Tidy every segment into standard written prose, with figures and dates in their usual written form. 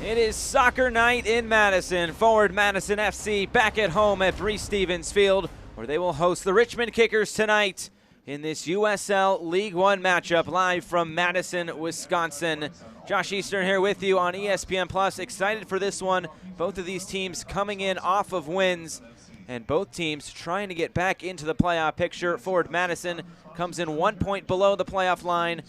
It is soccer night in Madison. Forward Madison FC back at home at Breese-Stevens Field, where they will host the Richmond Kickers tonight in this USL League One matchup live from Madison, Wisconsin. Josh Eastern here with you on ESPN Plus. Excited for this one. Both of these teams coming in off of wins, and both teams trying to get back into the playoff picture. Forward Madison comes in 1 point below the playoff line.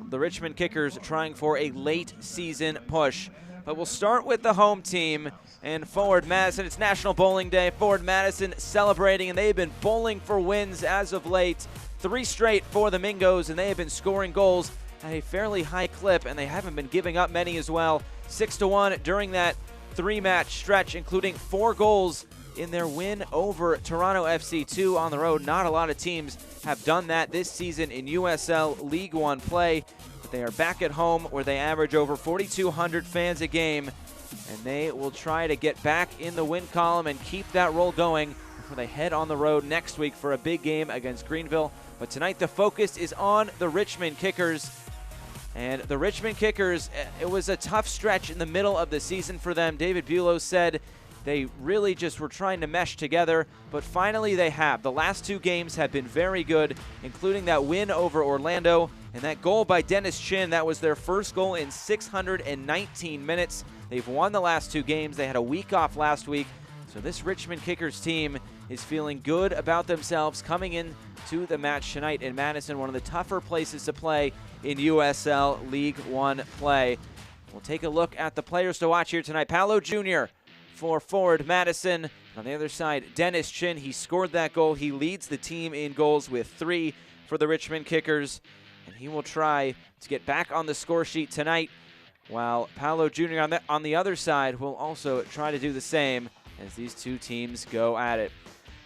The Richmond Kickers trying for a late season push. But we'll start with the home team and Forward Madison. It's National Bowling Day. Forward Madison celebrating, and they've been bowling for wins as of late. 3 straight for the Mingos, and they have been scoring goals at a fairly high clip, and they haven't been giving up many as well. 6-1 during that 3-match stretch, including 4 goals in their win over Toronto FC 2 on the road. Not a lot of teams have done that this season in USL League One play. They are back at home where they average over 4,200 fans a game, and they will try to get back in the win column and keep that roll going before they head on the road next week for a big game against Greenville. But tonight the focus is on the Richmond Kickers. And the Richmond Kickers, it was a tough stretch in the middle of the season for them. David Bulow said they really just were trying to mesh together, but finally they have. The last 2 games have been very good, including that win over Orlando and that goal by Dennis Chin. That was their first goal in 619 minutes. They've won the last 2 games. They had a week off last week. So this Richmond Kickers team is feeling good about themselves coming in to the match tonight in Madison, one of the tougher places to play in USL League One play. We'll take a look at the players to watch here tonight. Paolo Jr. for Forward Madison. On the other side, Dennis Chin. He scored that goal. He leads the team in goals with 3 for the Richmond Kickers, and he will try to get back on the score sheet tonight, while Paolo Jr. on the other side will also try to do the same as these 2 teams go at it.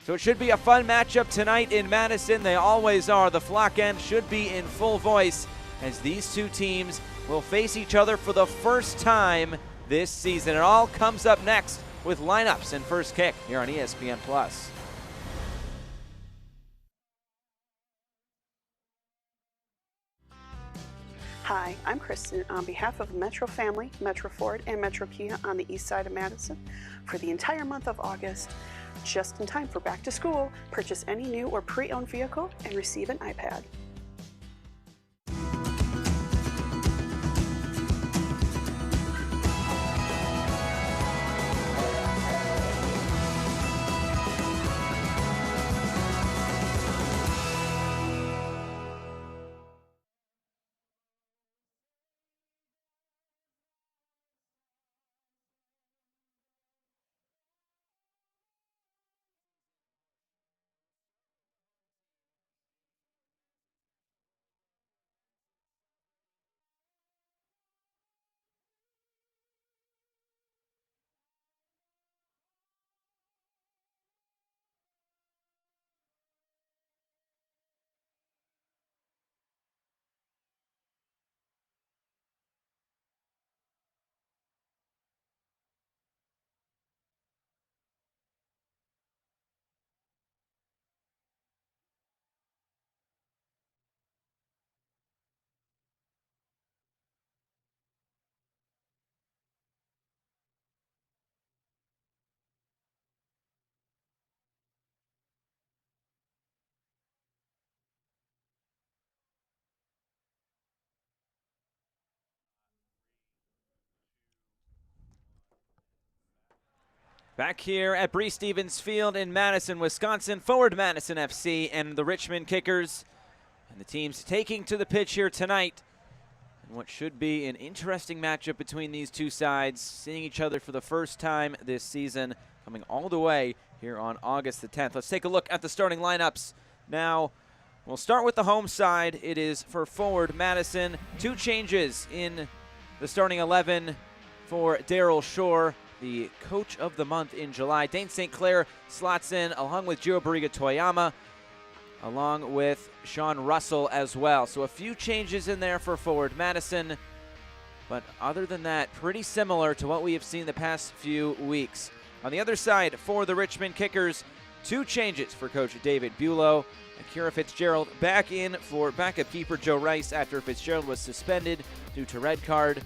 So it should be a fun matchup tonight in Madison. They always are. The Flock End should be in full voice as these 2 teams will face each other for the first time this season. It all comes up next with lineups and first kick here on ESPN Plus. Hi, I'm Kristen on behalf of Metro Family, Metro Ford, and Metro Kia on the east side of Madison. For the entire month of August, just in time for back to school, purchase any new or pre-owned vehicle and receive an iPad. Back here at Breese-Stevens Field in Madison, Wisconsin, Forward Madison FC and the Richmond Kickers. And the teams taking to the pitch here tonight in what should be an interesting matchup between these 2 sides, seeing each other for the first time this season, coming all the way here on August the 10th. Let's take a look at the starting lineups. Now, we'll start with the home side. It is for Forward Madison. 2 changes in the starting 11 for Daryl Shore, the coach of the month in July. Dane St. Clair slots in along with Gio Barriga Toyama, along with Sean Russell as well. So a few changes in there for Forward Madison, but other than that, pretty similar to what we have seen the past few weeks. On the other side, for the Richmond Kickers, 2 changes for Coach David Bulow. Akira Fitzgerald back in for backup keeper Joe Rice after Fitzgerald was suspended due to red card.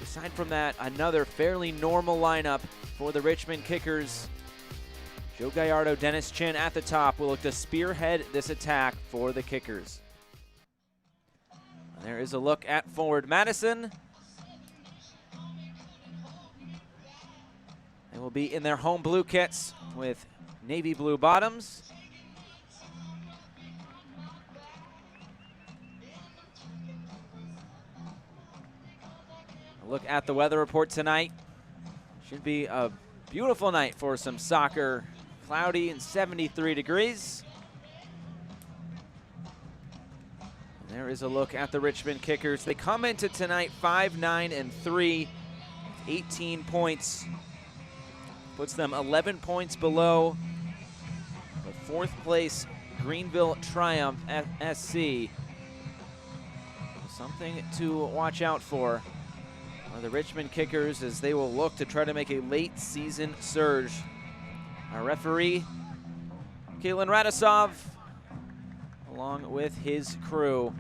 Aside from that, another fairly normal lineup for the Richmond Kickers. Joe Gallardo, Dennis Chin at the top will look to spearhead this attack for the Kickers. And there is a look at forward Madison. They will be in their home blue kits with navy blue bottoms. A look at the weather report tonight. Should be a beautiful night for some soccer. Cloudy and 73 degrees. And there is a look at the Richmond Kickers. They come into tonight 5-9-3, 18 points. Puts them 11 points below the fourth place Greenville Triumph SC. Something to watch out for the Richmond Kickers as they will look to try to make a late season surge. Our referee, Kalen Radisov, along with his crew.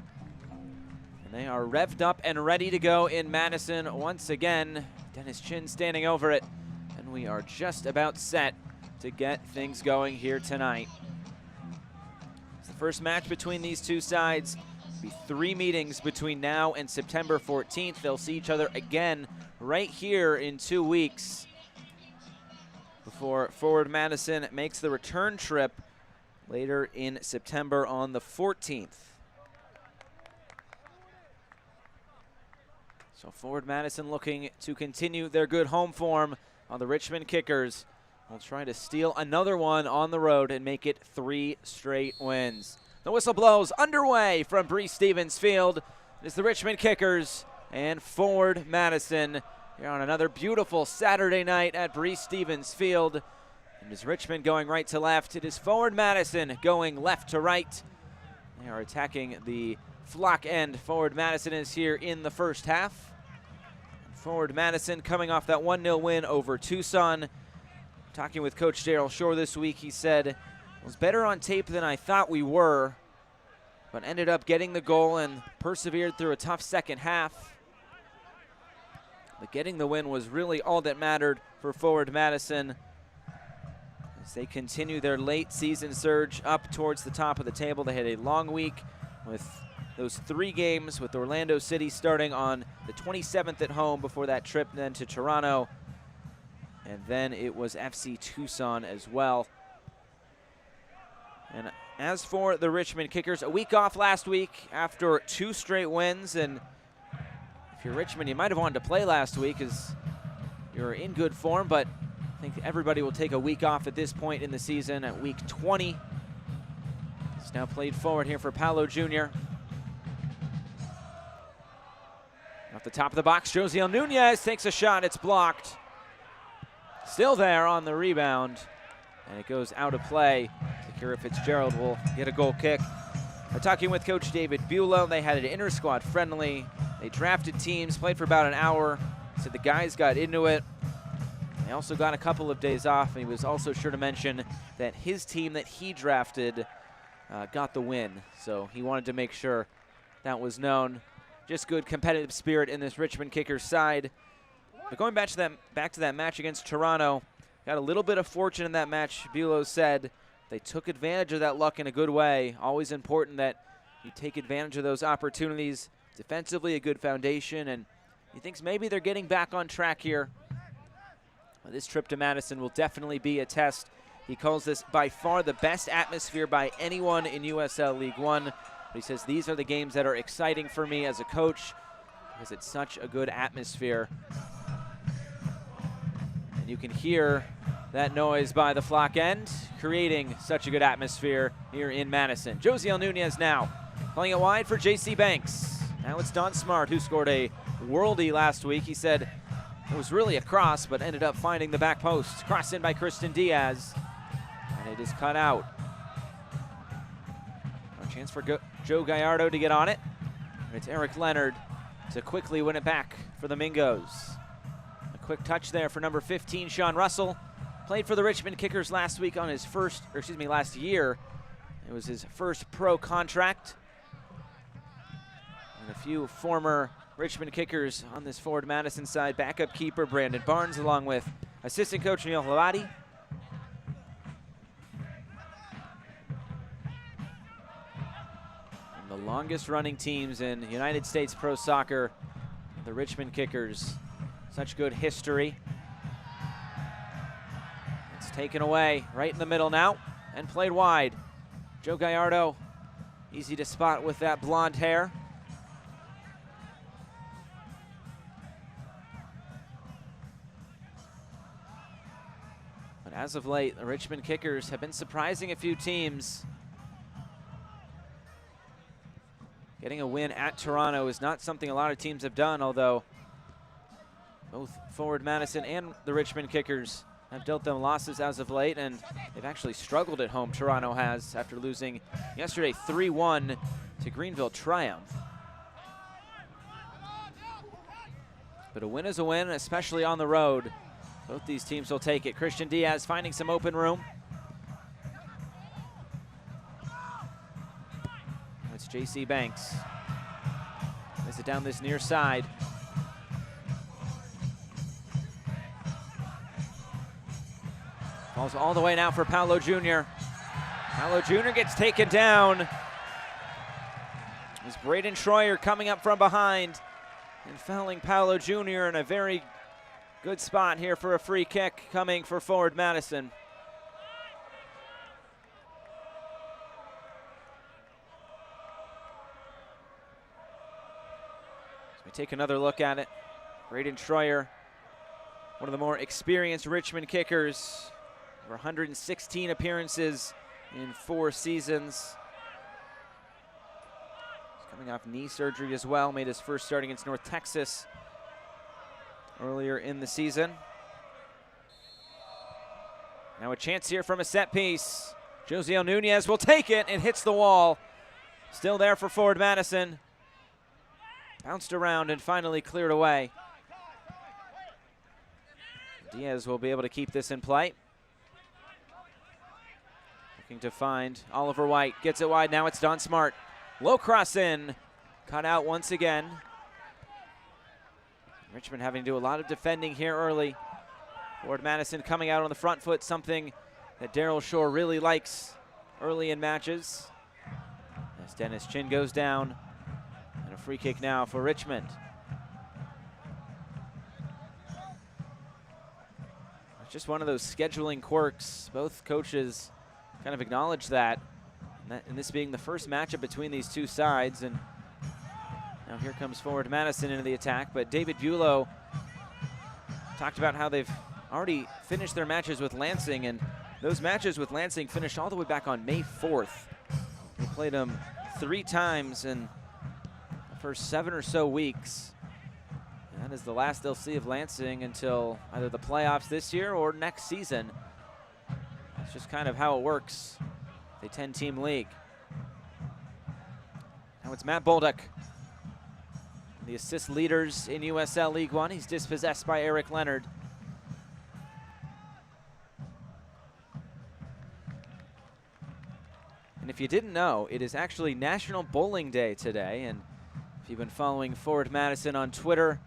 And they are revved up and ready to go in Madison once again. Dennis Chin standing over it. And we are just about set to get things going here tonight. It's the first match between these two sides. Be 3 meetings between now and September 14th. They'll see each other again right here in 2 weeks before forward Madison makes the return trip later in September on the 14th. So forward Madison looking to continue their good home form on the Richmond Kickers. We'll try to steal another one on the road and make it 3 straight wins. The whistle blows underway from Breese Stevens Field. It's the Richmond Kickers and forward Madison here on another beautiful Saturday night at Breese Stevens Field. And as Richmond going right to left, it is forward Madison going left to right. They are attacking the flock end. Forward Madison is here in the first half. Forward Madison coming off that 1-0 win over Tucson. Talking with Coach Daryl Shore this week, he said, "It was better on tape than I thought we were, but ended up getting the goal and persevered through a tough second half." But getting the win was really all that mattered for forward Madison as they continue their late season surge up towards the top of the table. They had a long week with those 3 games, with Orlando City starting on the 27th at home before that trip then to Toronto. And then it was FC Tucson as well. And as for the Richmond Kickers, a week off last week after 2 straight wins. And if you're Richmond, you might have wanted to play last week as you're in good form, but I think everybody will take a week off at this point in the season at week 20. It's now played forward here for Paolo Jr. Off the top of the box, Josiel Nunez takes a shot. It's blocked. Still there on the rebound, and it goes out of play. Kira Fitzgerald will get a goal kick. Talking with Coach David Bulow, they had an inter-squad friendly. They drafted teams, played for about an hour. Said the guys got into it. They also got a couple of days off, and he was also sure to mention that his team that he drafted got the win. So he wanted to make sure that was known. Just good competitive spirit in this Richmond Kickers side. But going back to that match against Toronto, got a little bit of fortune in that match. Bulow said they took advantage of that luck in a good way. Always important that you take advantage of those opportunities. Defensively, a good foundation, and he thinks maybe they're getting back on track here. Well, this trip to Madison will definitely be a test. He calls this by far the best atmosphere by anyone in USL League One. But he says these are the games that are exciting for me as a coach because it's such a good atmosphere. And you can hear that noise by the flock end, creating such a good atmosphere here in Madison. Josiel Nunez now playing it wide for J.C. Banks. Now it's Don Smart, who scored a worldie last week. He said it was really a cross, but ended up finding the back post. Cross in by Kristen Diaz, and it is cut out. A chance for Joe Gallardo to get on it. It's Erik Leonard to quickly win it back for the Mingos. A quick touch there for number 15, Sean Russell. Played for the Richmond Kickers last week on his last year. It was his first pro contract. And a few former Richmond kickers on this Forward Madison side. Backup keeper Brandon Barnes along with assistant coach Neil Hlawati. And the longest running teams in United States Pro Soccer, the Richmond kickers. Such good history. It's taken away right in the middle now and played wide. Joe Gallardo, easy to spot with that blonde hair. But as of late, the Richmond kickers have been surprising a few teams. Getting a win at Toronto is not something a lot of teams have done, although both Forward Madison and the Richmond kickers have dealt them losses as of late, and they've actually struggled at home. Toronto has, after losing yesterday 3-1 to Greenville Triumph. But a win is a win, especially on the road. Both these teams will take it. Christian Diaz finding some open room. It's J.C. Banks. Plays it down this near side. Falls all the way now for Paolo Jr. Paolo Jr. gets taken down. It's Braden Schroyer coming up from behind and fouling Paolo Jr. in a very good spot here for a free kick coming for Forward Madison. As we take another look at it, Braden Schroyer, one of the more experienced Richmond kickers, over 116 appearances in 4 seasons. He's coming off knee surgery as well, made his first start against North Texas earlier in the season. Now a chance here from a set piece. Josiel Nunez will take it and hits the wall. Still there for Forward Madison. Bounced around and finally cleared away. Diaz will be able to keep this in play. Looking to find Oliver White. Gets it wide. Now it's Don Smart. Low cross in. Cut out once again. Richmond having to do a lot of defending here early. Forward Madison coming out on the front foot, something that Daryl Shore really likes early in matches. As Dennis Chin goes down. And a free kick now for Richmond. It's just one of those scheduling quirks. Both coaches kind of acknowledge that. And this being the first matchup between these two sides. And now here comes Forward Madison into the attack, but David Bulow talked about how they've already finished their matches with Lansing, and those matches with Lansing finished all the way back on May 4th. They played them 3 times in the first 7 or so weeks. And that is the last they'll see of Lansing until either the playoffs this year or next season. That's just kind of how it works. A 10-team league. Now it's Matt Bolduc, the assist leaders in USL League One. He's dispossessed by Erik Leonard. And if you didn't know, it is actually National Bowling Day today. And if you've been following Forward Madison on Twitter,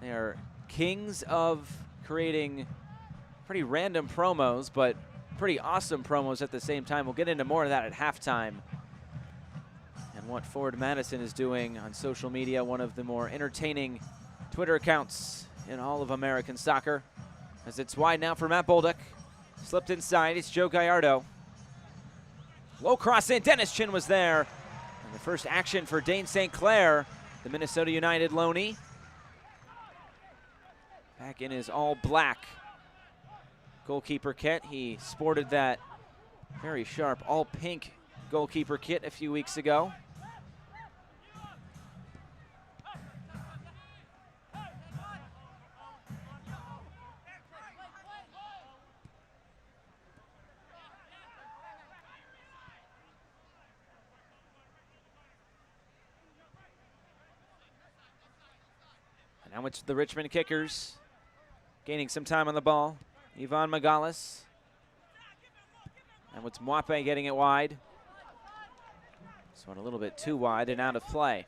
they are kings of creating pretty random promos, but pretty awesome promos at the same time. We'll get into more of that at halftime. And what Forward Madison is doing on social media, one of the more entertaining Twitter accounts in all of American soccer. As it's wide now for Matt Bolduc. Slipped inside, it's Joe Gallardo. Low cross in, Dennis Chin was there. And the first action for Dane St. Clair, the Minnesota United loanee. Back in his all black goalkeeper kit. He sported that very sharp all pink goalkeeper kit a few weeks ago. And now it's the Richmond kickers gaining some time on the ball. Ivan Magalis. And it's Mwape getting it wide. This one a little bit too wide and out of play.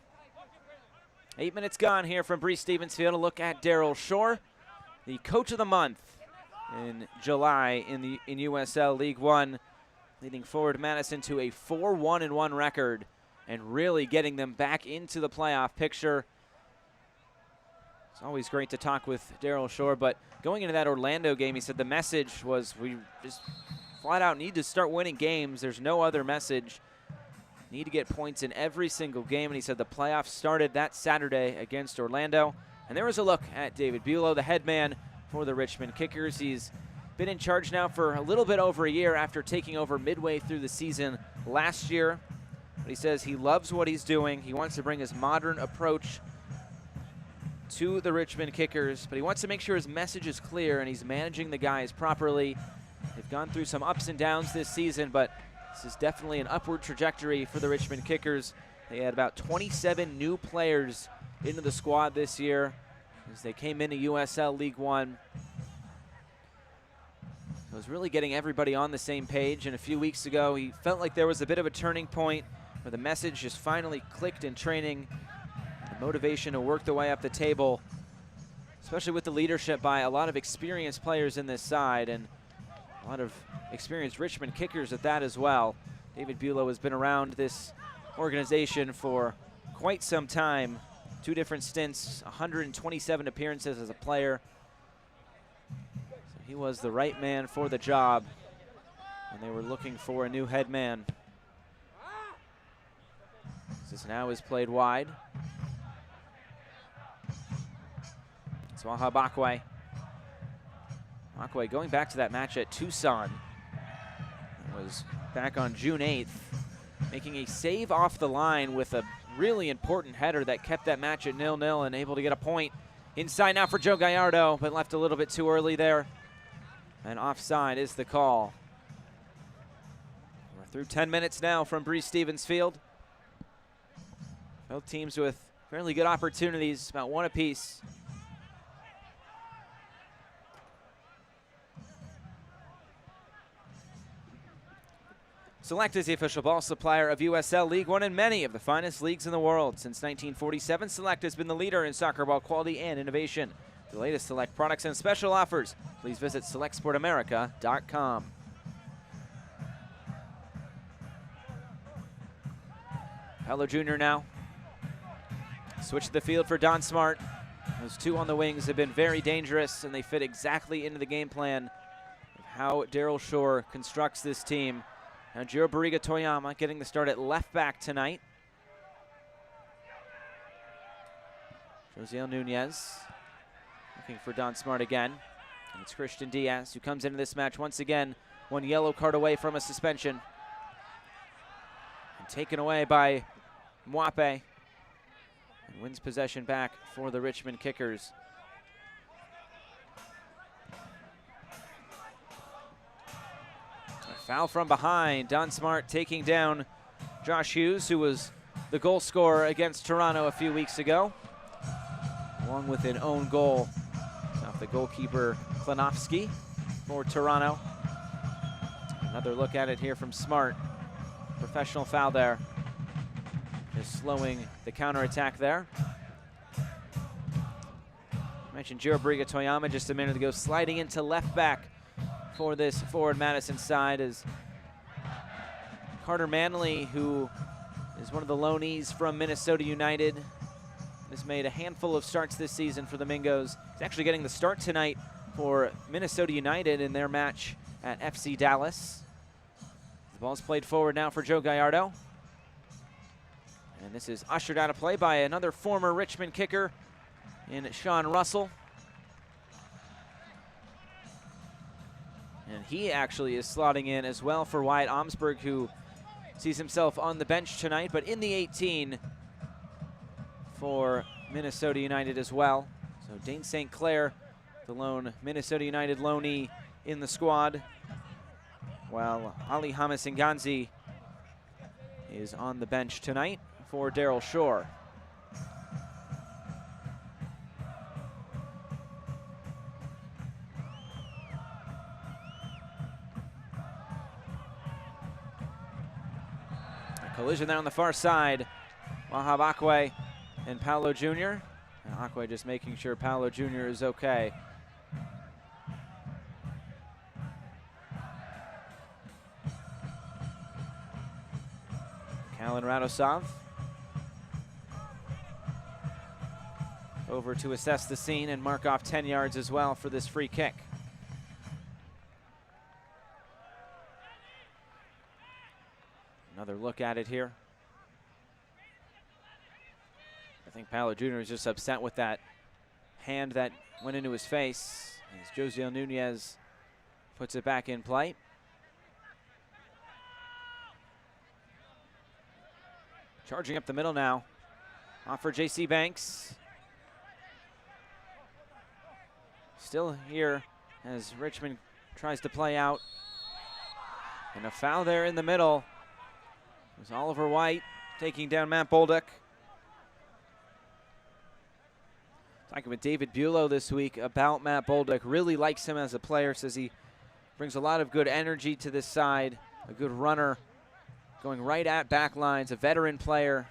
8 minutes gone here from Bree-Stevens Field. A look at Daryl Shore, the coach of the month in July in USL League One, leading Forward Madison to a 4-1-1 record and really getting them back into the playoff picture. It's always great to talk with Daryl Shore, but going into that Orlando game, he said the message was we just flat out need to start winning games. There's no other message. Need to get points in every single game, and he said the playoffs started that Saturday against Orlando. And there was a look at David Bulow, the head man for the Richmond Kickers. He's been in charge now for a little bit over a year after taking over midway through the season last year. But he says he loves what he's doing. He wants to bring his modern approach to the Richmond Kickers, but he wants to make sure his message is clear and he's managing the guys properly. They've gone through some ups and downs this season, but this is definitely an upward trajectory for the Richmond Kickers. They had about 27 new players into the squad this year as they came into USL League One. So it was really getting everybody on the same page, and a few weeks ago he felt like there was a bit of a turning point where the message just finally clicked in training. The motivation to work the way up the table, especially with the leadership by a lot of experienced players in this side and a lot of experienced Richmond Kickers at that as well. David Bulow has been around this organization for quite some time. 2 different stints, 127 appearances as a player. So he was the right man for the job when they were looking for a new head man. This now is played wide. It's Waha Bakwe. Bakwe going back to that match at Tucson. It was back on June 8th, making a save off the line with a really important header that kept that match at 0-0 and able to get a point. Inside now for Joe Gallardo, but left a little bit too early there. And offside is the call. We're through 10 minutes now from Bree-Stevens Field. Both teams with fairly good opportunities, about 1 apiece. Select is the official ball supplier of USL League One and many of the finest leagues in the world. Since 1947, Select has been the leader in soccer ball quality and innovation. For the latest Select products and special offers, please visit selectsportamerica.com. Pello Jr. now. Switch to the field for Don Smart. Those 2 on the wings have been very dangerous, and they fit exactly into the game plan of how Daryl Shore constructs this team. Now Jiro Barriga Toyama getting the start at left back tonight. Josiel Nunez looking for Don Smart again. And it's Christian Diaz who comes into this match once again, 1 yellow card away from a suspension. And taken away by Mwape. And wins possession back for the Richmond Kickers. A foul from behind. Don Smart taking down Josh Hughes, who was the goal scorer against Toronto a few weeks ago, along with an own goal off the goalkeeper Klanowski for Toronto. Another look at it here from Smart. Professional foul there. Just slowing the counterattack there. I mentioned Jiro Barriga Toyama just a minute ago, sliding into left back for this Forward Madison side is Carter Manley, who is one of the loanees from Minnesota United. Has made a handful of starts this season for the Mingos. He's actually getting the start tonight for Minnesota United in their match at FC Dallas. The ball's played forward now for Joe Gallardo. And this is ushered out of play by another former Richmond kicker in Sean Russell. And he actually is slotting in as well for Wyatt Omsberg, who sees himself on the bench tonight, but in the 18 for Minnesota United as well. So Dane St. Clair, the lone Minnesota United loanee in the squad, while Ali Hamas Nganzi is on the bench tonight for Daryl Shore. A collision there on the far side. Waha Bakwe and Paolo Jr. And Aquay just making sure Paolo Jr. is okay. Kalin Radosov over to assess the scene and mark off 10 yards as well for this free kick. Another look at it here. I think Paolo Jr. is just upset with that hand that went into his face as Josiel Nunez puts it back in play. Charging up the middle now. Off for J.C. Banks. Still here as Richmond tries to play out. And a foul there in the middle. It was Oliver White taking down Matt Bolduc. Talking with David Bulow this week about Matt Bolduc. Really likes him as a player. Says he brings a lot of good energy to this side. A good runner. Going right at back lines. A veteran player.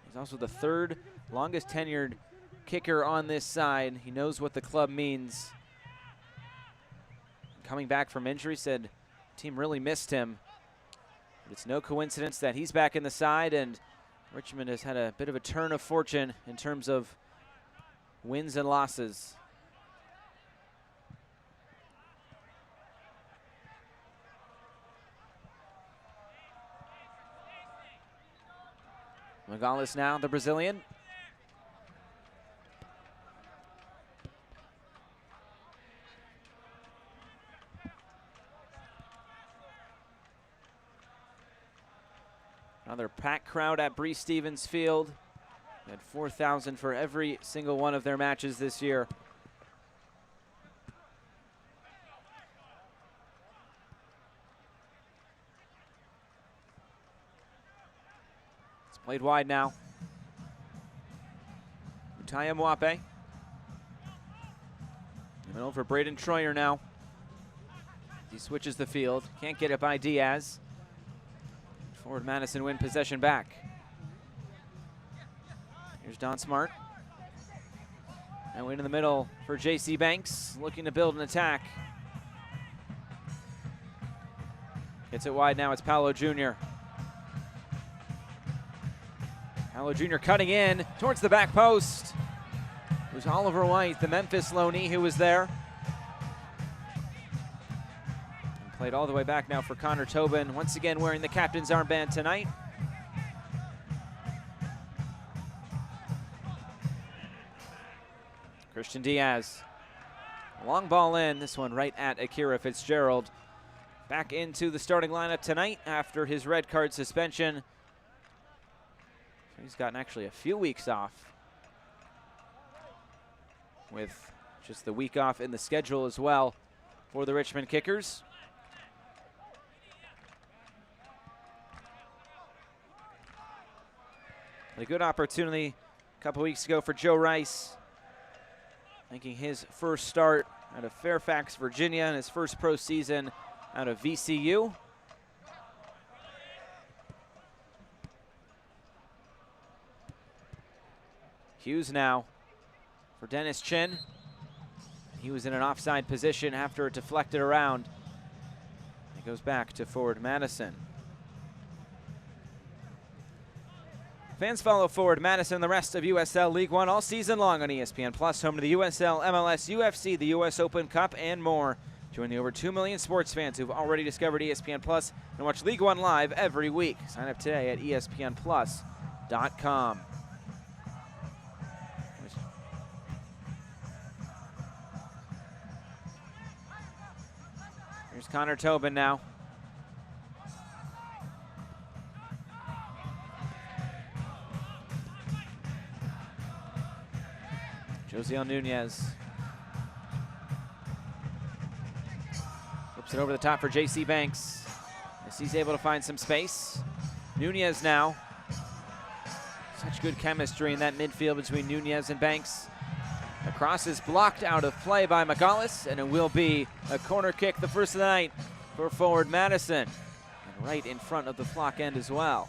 He's also the third longest tenured kicker on this side. He knows what the club means. Coming back from injury, said the team really missed him. But it's no coincidence that he's back in the side, and Richmond has had a bit of a turn of fortune in terms of wins and losses. Magalhaes now, the Brazilian. Another packed crowd at Bree Stevens Field. They had 4,000 for every single one of their matches this year. It's played wide now. Utaya Mwape. And over Braden Troyer now. He switches the field. Can't get it by Diaz. Forward Madison win possession back. Here's Don Smart. And in the middle for J.C. Banks, looking to build an attack. Gets it wide now, it's Paolo Jr. Paolo Jr. cutting in towards the back post. It was Oliver White, the Memphis loanee, who was there. Played all the way back now for Connor Tobin, once again wearing the captain's armband tonight. Christian Diaz. Long ball in, this one right at Akira Fitzgerald. Back into the starting lineup tonight after his red card suspension. So he's gotten actually a few weeks off, with just the week off in the schedule as well for the Richmond Kickers. A good opportunity a couple weeks ago for Joe Rice, making his first start out of Fairfax, Virginia, and his first pro season out of VCU. Hughes now for Dennis Chin. He was in an offside position after it deflected around. It goes back to forward Madison. Fans follow forward Madison and the rest of USL League One all season long on ESPN Plus, home to the USL, MLS, UFC, the US Open Cup, and more. Join the over 2 million sports fans who've already discovered ESPN Plus and watch League One live every week. Sign up today at ESPNplus.com. Here's Connor Tobin now. Josiel Nunez. Flips it over the top for J.C. Banks as he's able to find some space. Nunez now. Such good chemistry in that midfield between Nunez and Banks. The cross is blocked out of play by Magalhaes, and it will be a corner kick, the first of the night for forward Madison. And right in front of the flock end as well.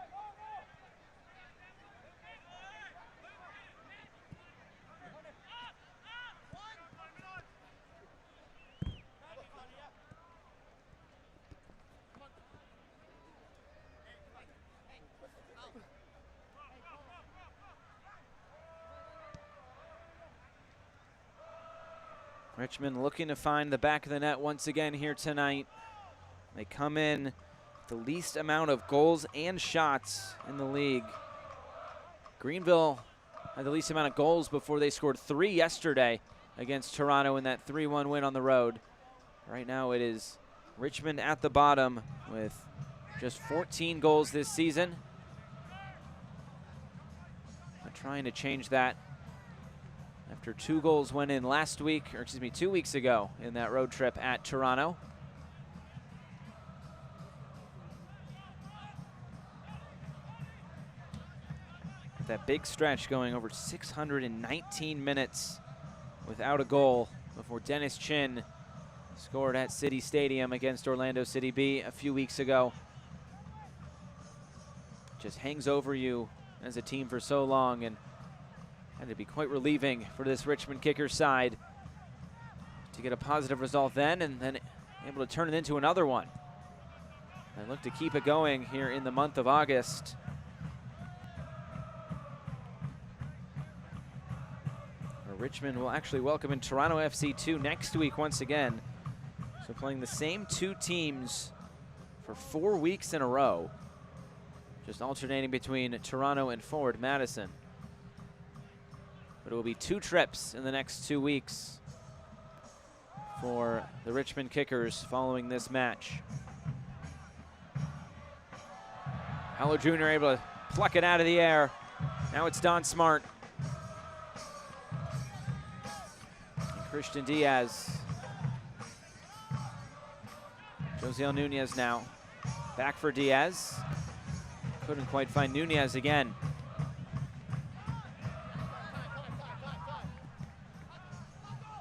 Richmond looking to find the back of the net once again here tonight. They come in with the least amount of goals and shots in the league. Greenville had the least amount of goals before they scored 3 yesterday against Toronto in that 3-1 win on the road. Right now it is Richmond at the bottom with just 14 goals this season. They're trying to change that after 2 goals went in last week, or excuse me, 2 weeks ago in that road trip at Toronto. With that big stretch going over 619 minutes without a goal before Dennis Chin scored at City Stadium against Orlando City B a few weeks ago. Just hangs over you as a team for so long, and had to be quite relieving for this Richmond Kickers side to get a positive result then, and then able to turn it into another one. And look to keep it going here in the month of August. Richmond will actually welcome in Toronto FC 2 next week once again. So playing the same 2 teams for 4 weeks in a row, just alternating between Toronto and Forward Madison. But it will be 2 trips in the next 2 weeks for the Richmond Kickers following this match. Heller Jr. able to pluck it out of the air. Now it's Don Smart. Christian Diaz. Josiel Nunez now. Back for Diaz. Couldn't quite find Nunez again.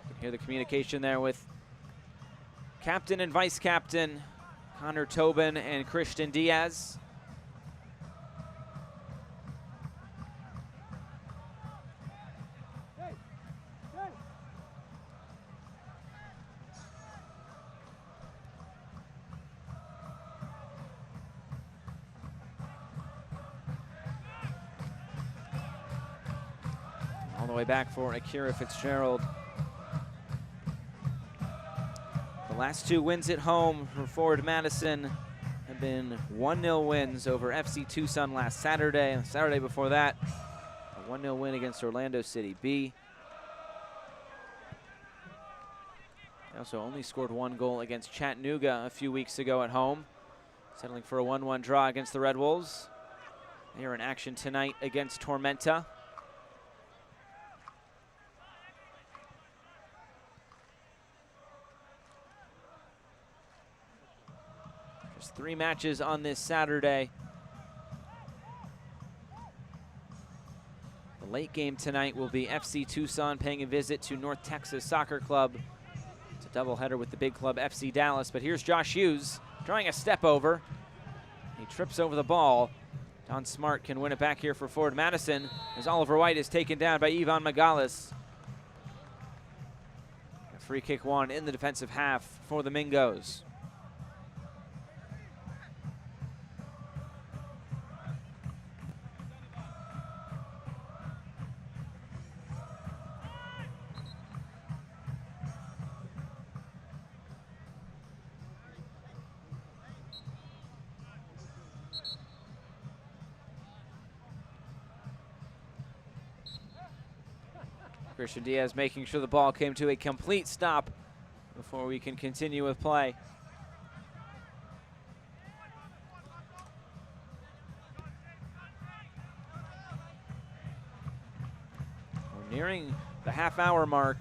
You can hear the communication there with captain and vice captain Connor Tobin and Christian Diaz. All the way back for Akira Fitzgerald. The last 2 wins at home for Forward Madison have been 1-0 wins over FC Tucson last Saturday, and the Saturday before that, a 1-0 win against Orlando City B. They also only scored 1 goal against Chattanooga a few weeks ago at home, settling for a 1-1 draw against the Red Wolves. They are in action tonight against Tormenta. There's 3 matches on this Saturday. The late game tonight will be FC Tucson paying a visit to North Texas Soccer Club. It's a doubleheader with the big club FC Dallas, but here's Josh Hughes trying a step over. He trips over the ball. Don Smart can win it back here for Forward Madison as Oliver White is taken down by Ivan Magalis. A free kick won in the defensive half for the Mingos. Christian Diaz making sure the ball came to a complete stop before we can continue with play. We're nearing the half-hour mark.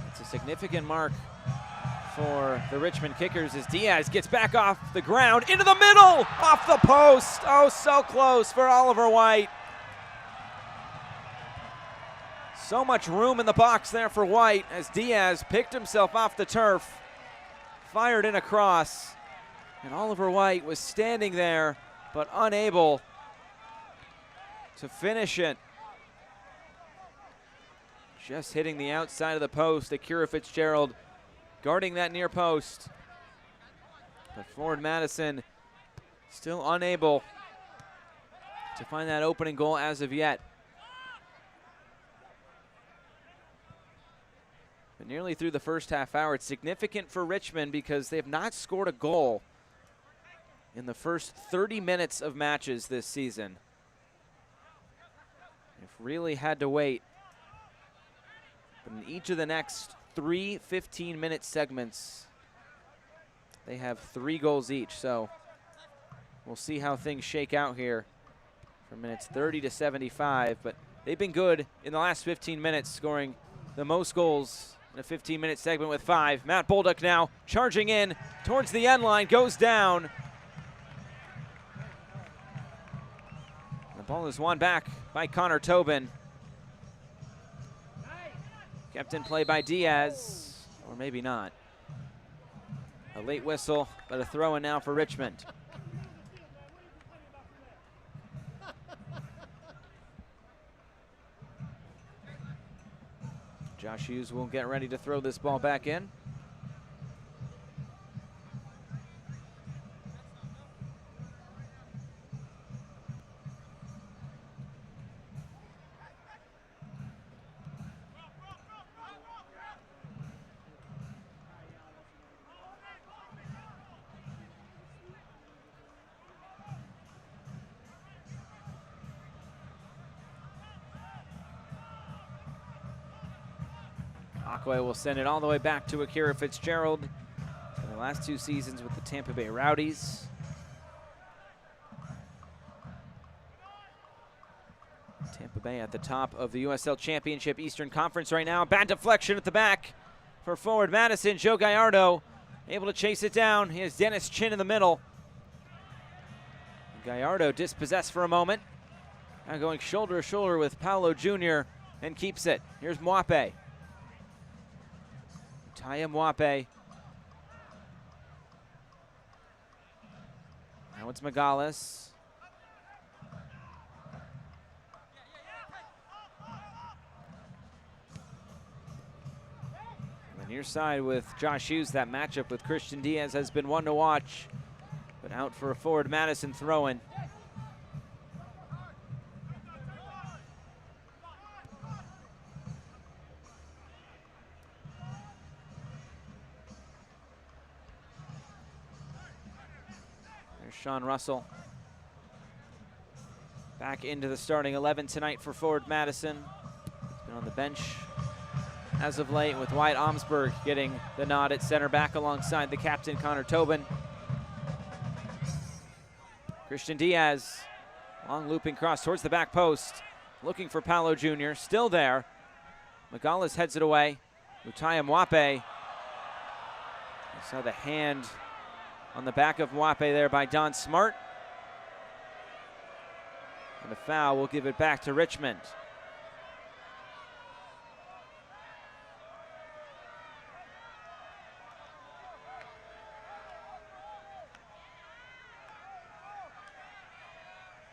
It's a significant mark for the Richmond Kickers as Diaz gets back off the ground into the middle, off the post. Oh, so close for Oliver White. So much room in the box there for White as Diaz picked himself off the turf, fired in across, and Oliver White was standing there but unable to finish it. Just hitting the outside of the post. Akira Fitzgerald guarding that near post. But Forward Madison still unable to find that opening goal as of yet. But nearly through the first half hour. It's significant for Richmond because they have not scored a goal in the first 30 minutes of matches this season. They've really had to wait. But in each of the next 3 15-minute segments, they have 3 goals each. So we'll see how things shake out here from minutes 30 to 75. But they've been good in the last 15 minutes, scoring the most goals in a 15-minute segment with 5. Matt Bolduc now charging in towards the end line, goes down. The ball is won back by Connor Tobin. Kept in play by Diaz, or maybe not. A late whistle, but a throw in now for Richmond. Josh Hughes will get ready to throw this ball back in. Akwe will send it all the way back to Akira Fitzgerald. In the last 2 seasons with the Tampa Bay Rowdies. Tampa Bay at the top of the USL Championship Eastern Conference right now. Bad deflection at the back for forward Madison. Joe Gallardo able to chase it down. He has Dennis Chin in the middle. Gallardo dispossessed for a moment. Now going shoulder to shoulder with Paolo Jr. and keeps it. Here's Mwape. Taya Mwape. Now it's Megales. On the near side with Josh Hughes, that matchup with Christian Diaz has been one to watch. But out for a forward Madison throw-in. Sean Russell back into the starting 11 tonight for forward Madison. He's been on the bench as of late, with Wyatt Omsberg getting the nod at center back alongside the captain Connor Tobin. Christian Diaz, long looping cross towards the back post, looking for Paolo Jr., still there. Megales heads it away. Utaya Mwape. You saw the hand on the back of Mwape there by Don Smart. And the foul will give it back to Richmond.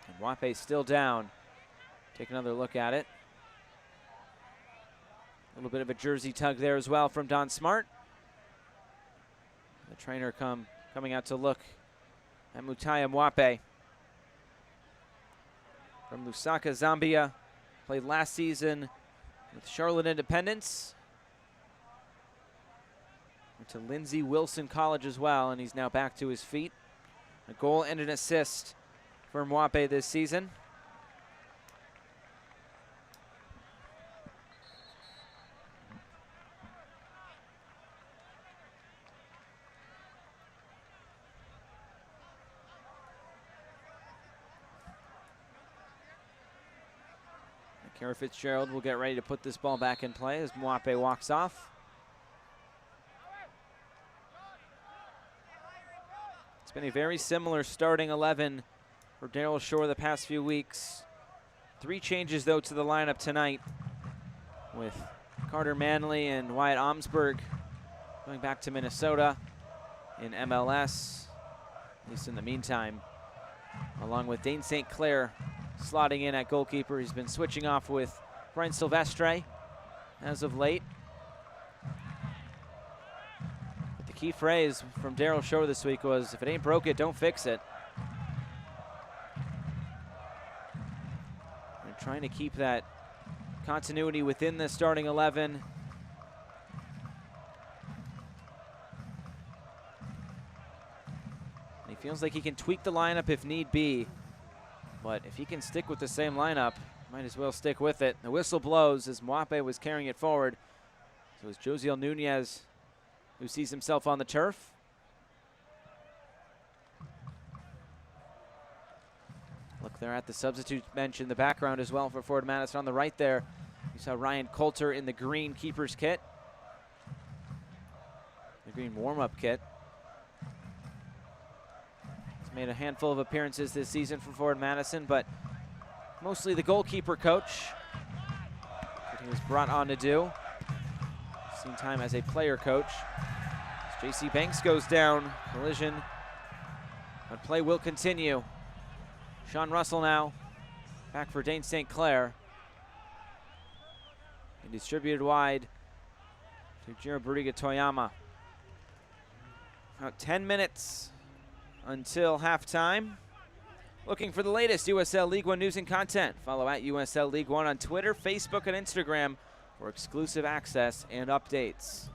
And Mwape still down. Take another look at it. A little bit of a jersey tug there as well from Don Smart. The trainer coming out to look at Mutaya Mwape from Lusaka, Zambia. Played last season with Charlotte Independence. Went to Lindsey Wilson College as well, and he's now back to his feet. A goal and an assist for Mwape this season. Kara Fitzgerald will get ready to put this ball back in play as Mwape walks off. It's been a very similar starting 11 for Daryl Shore the past few weeks. 3 changes, though, to the lineup tonight, with Carter Manley and Wyatt Omsberg going back to Minnesota in MLS, at least in the meantime, along with Dane St. Clair slotting in at goalkeeper. He's been switching off with Brian Silvestre as of late. But the key phrase from Daryl Shore this week was, if it ain't broke it, don't fix it. They're trying to keep that continuity within the starting 11. Feels like he can tweak the lineup if need be. But if he can stick with the same lineup, might as well stick with it. The whistle blows as Mwape was carrying it forward. So it's Josiel Nunez who sees himself on the turf. Look there at the substitute bench in the background as well for Forward Madison on the right there. You saw Ryan Coulter in the green keeper's kit. The green warm-up kit. He's made a handful of appearances this season for Forward Madison, but mostly the goalkeeper coach that he was brought on to do. Seen time as a player coach. As J.C. Banks goes down, collision, but play will continue. Sean Russell now back for Dane St. Clair. And distributed wide to Jiro Bariga Toyama. About 10 minutes until halftime. Looking for the latest USL League One news and content. Follow at USL League One on Twitter, Facebook, and Instagram for exclusive access and updates.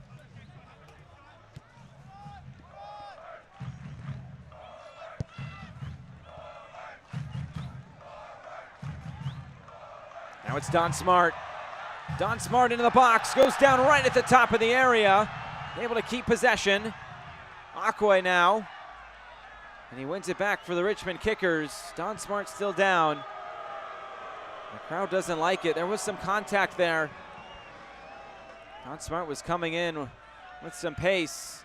Now it's Don Smart. Don Smart into the box, goes down right at the top of the area. Able to keep possession. Akwe now. And he wins it back for the Richmond Kickers. Don Smart still down. The crowd doesn't like it. There was some contact there. Don Smart was coming in with some pace.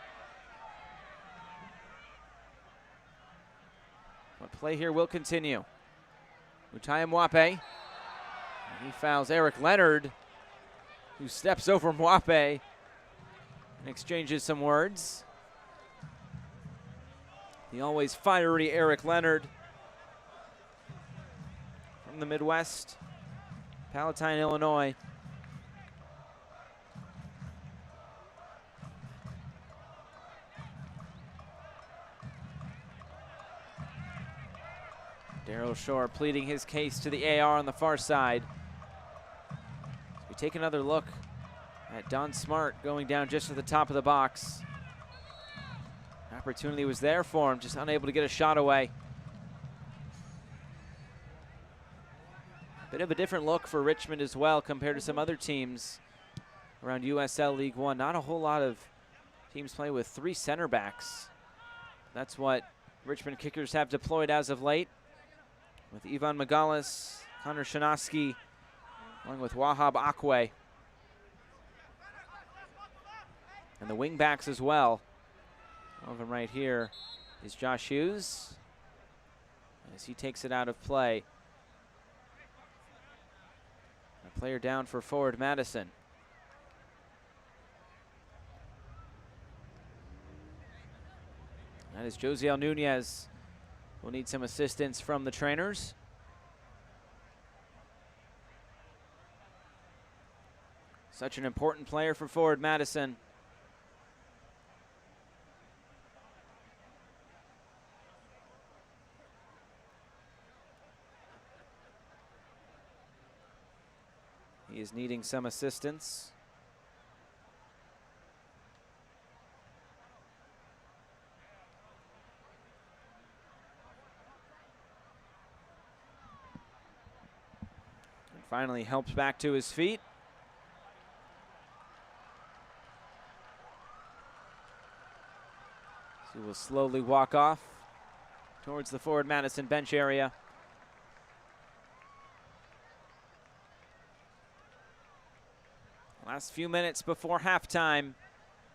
But play here will continue. Mutai Mwape. He fouls Erik Leonard, who steps over Mwape and exchanges some words. The always fiery Erik Leonard from the Midwest, Palatine, Illinois. Daryl Shore pleading his case to the AR on the far side. We take another look at Don Smart going down just at the top of the box. Opportunity was there for him, just unable to get a shot away. Bit of a different look for Richmond as well compared to some other teams around USL League One. Not a whole lot of teams play with 3 center backs. That's what Richmond Kickers have deployed as of late, with Ivan Magalis, Connor Shanoski, along with Wahab Akwe. And the wing backs as well. One of them right here is Josh Hughes, as he takes it out of play. A player down for Forward Madison. That is Josiel Nunez. We'll need some assistance from the trainers. Such an important player for Forward Madison. He is needing some assistance. And finally helps back to his feet. So he will slowly walk off towards the Forward Madison bench area. Last few minutes before halftime.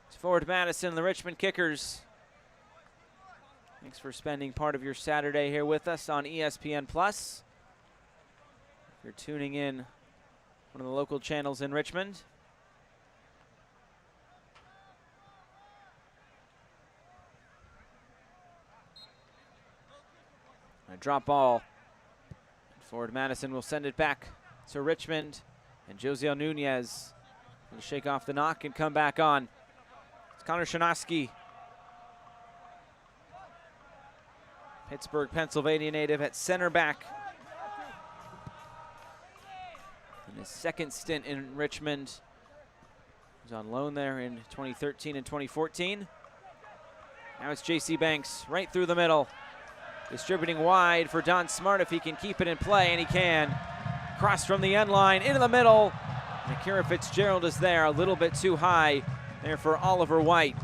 It's Forward Madison and the Richmond Kickers. Thanks for spending part of your Saturday here with us on ESPN+. If you're tuning in one of the local channels in Richmond. A drop ball. Forward Madison will send it back to Richmond, and Josiel Nunez will shake off the knock and come back on. It's Connor Shanoski. Pittsburgh, Pennsylvania native at center back. In his second stint in Richmond. He was on loan there in 2013 and 2014. Now it's J.C. Banks right through the middle. Distributing wide for Don Smart if he can keep it in play, and he can. Cross from the end line into the middle. And Akira Fitzgerald is there, a little bit too high there for Oliver White.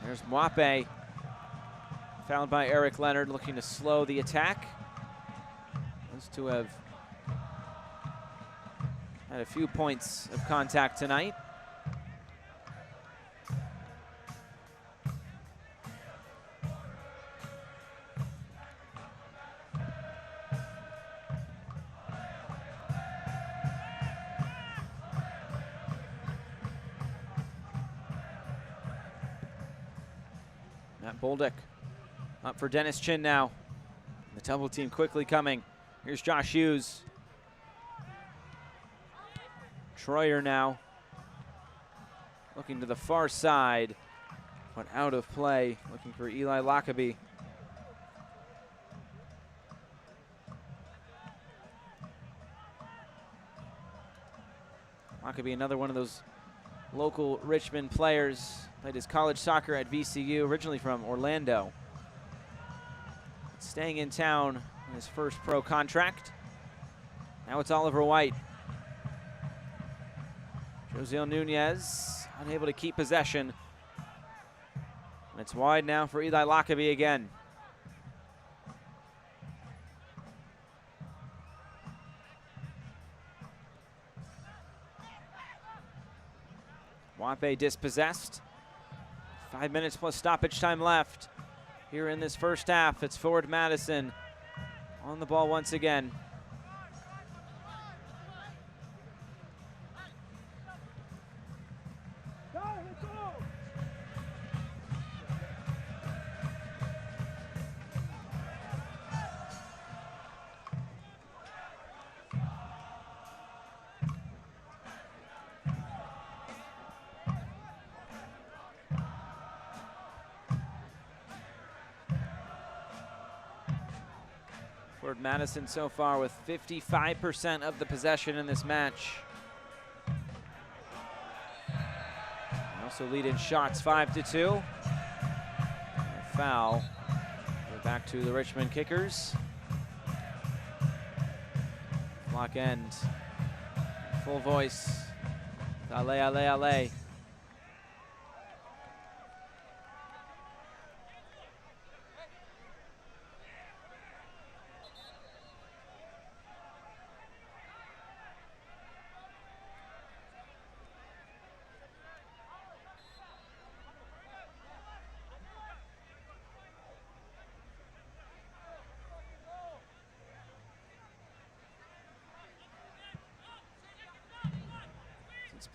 There's Mwape, fouled by Erik Leonard, looking to slow the attack. Those two have had a few points of contact tonight. Matt Bolduc up for Dennis Chin now. The double team quickly coming. Here's Josh Hughes. Troyer now looking to the far side, but out of play, looking for Eli Lockaby. Lockaby, another one of those local Richmond players. Played his college soccer at VCU, originally from Orlando. Staying in town in his first pro contract. Now it's Oliver White. Josiel Nunez unable to keep possession. And it's wide now for Eli Lockaby again. Mwape dispossessed. 5 minutes plus stoppage time left here in this first half. It's forward Madison on the ball once again. Madison so far with 55% of the possession in this match. They also lead in shots 5-2. A foul. We're back to the Richmond Kickers. Clock end. Full voice. Allez, allez, allez.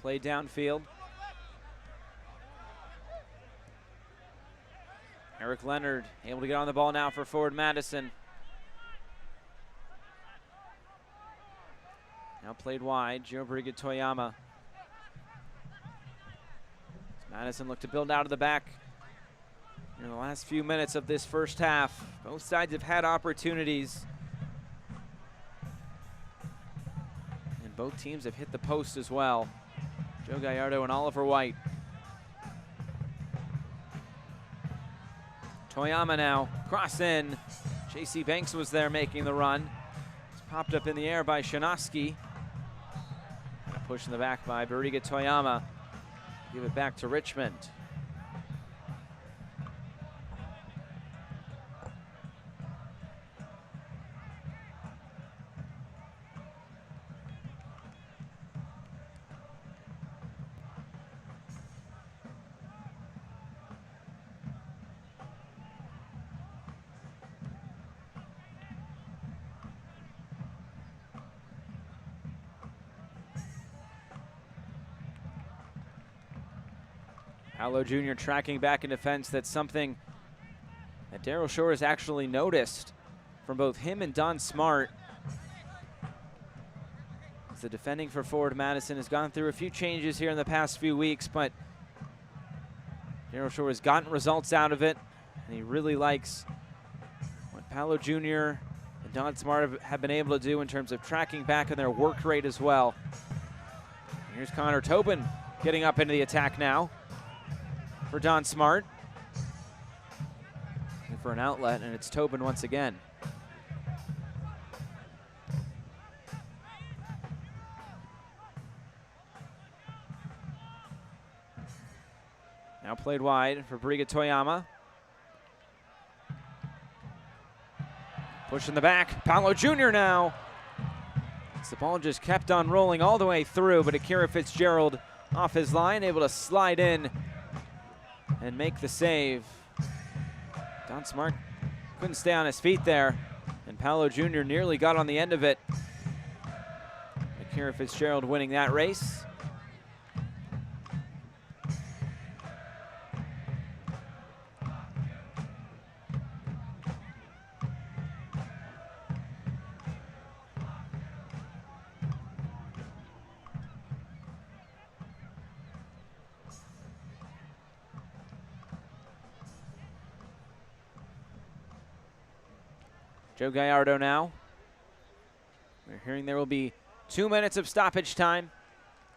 Play downfield. Erik Leonard able to get on the ball now for forward Madison. Now played wide, Joe Briga Toyama. Madison looked to build out of the back in the last few minutes of this first half. Both sides have had opportunities. And both teams have hit the post as well. Joe Gallardo and Oliver White. Toyama now, cross in. J.C. Banks was there making the run. It's popped up in the air by Shinosky. Push in the back by Bariga Toyama. Give it back to Richmond. Paolo Jr. tracking back in defense. That's something that Daryl Shore has actually noticed from both him and Don Smart. As the defending for forward Madison has gone through a few changes here in the past few weeks, but Daryl Shore has gotten results out of it, and he really likes what Paolo Jr. and Don Smart have been able to do in terms of tracking back and their work rate as well. Here's Connor Tobin getting up into the attack now. for Don Smart. And for an outlet, and it's Tobin once again. Now played wide for Briga Toyama. Push in the back, Paolo Jr. now. The ball just kept on rolling all the way through, but Akira Fitzgerald off his line, able to slide in and make the save. Don Smart couldn't stay on his feet there, and Paolo Jr. nearly got on the end of it. Akira Fitzgerald winning that race. Joe Gallardo now. We're hearing there will be 2 minutes of stoppage time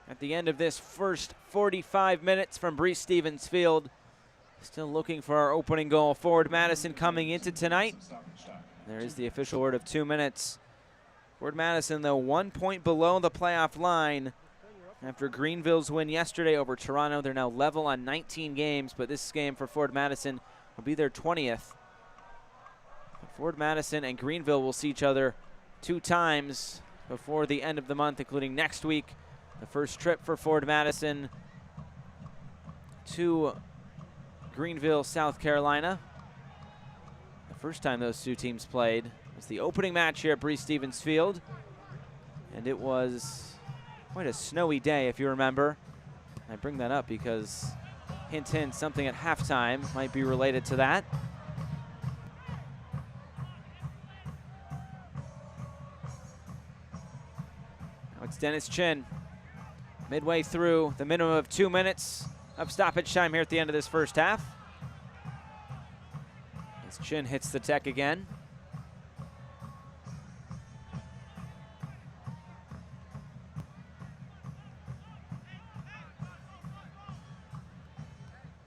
at the end of this first 45 minutes from Breese Stevens Field. Still looking for our opening goal. Forward Madison coming into tonight. There is the official word of 2 minutes. Forward Madison, though, 1 point below the playoff line after Greenville's win yesterday over Toronto. They're now level on 19 games, but this game for Forward Madison will be their 20th. Forward Madison and Greenville will see each other 2 times before the end of the month, including next week. The first trip for Forward Madison to Greenville, South Carolina. The first time those 2 teams played was the opening match here at Breese Stevens Field. And it was quite a snowy day, if you remember. I bring that up because, hint, hint, something at halftime might be related to that. It's Dennis Chin, midway through the minimum of 2 minutes of stoppage time here at the end of this first half. As Chin hits the deck again.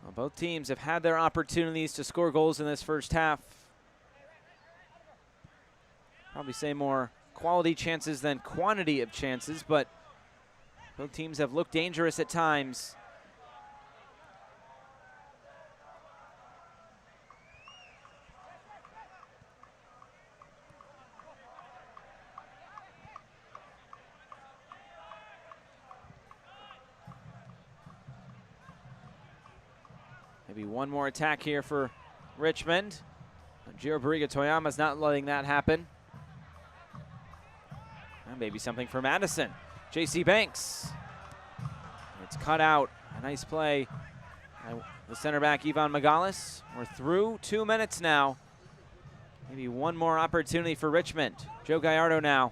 Well, both teams have had their opportunities to score goals in this first half. Probably say more quality chances than quantity of chances, but both teams have looked dangerous at times. Maybe one more attack here for Richmond. Jiro Briga Toyama's not letting that happen. Maybe something for Madison. J.C. Banks. It's cut out. A nice play by the center back, Ivan Magalis. We're through 2 minutes now. Maybe one more opportunity for Richmond. Joe Gallardo now.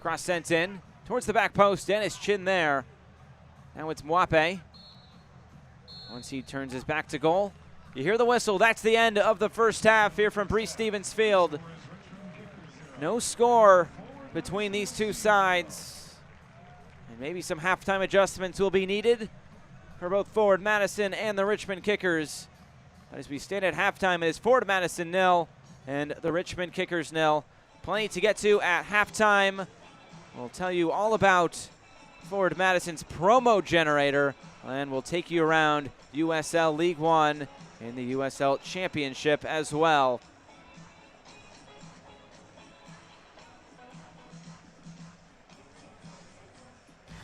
Cross sent in towards the back post. Dennis Chin there. Now it's Mwape. Once he turns his back to goal, you hear the whistle. That's the end of the first half here from Breese Stevens Field. No score between these 2 sides. And maybe some halftime adjustments will be needed for both Forward Madison and the Richmond Kickers. But as we stand at halftime, it is Forward Madison 0 and the Richmond Kickers 0. Plenty to get to at halftime. We'll tell you all about Forward Madison's promo generator, and we'll take you around USL League One and the USL Championship as well.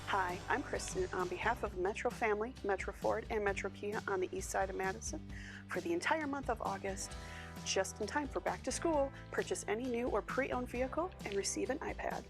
Hi, I'm Kristen on behalf of Metro Family, Metro Ford, and Metro Kia on the east side of Madison. For the entire month of August, just in time for back to school, purchase any new or pre-owned vehicle and receive an iPad.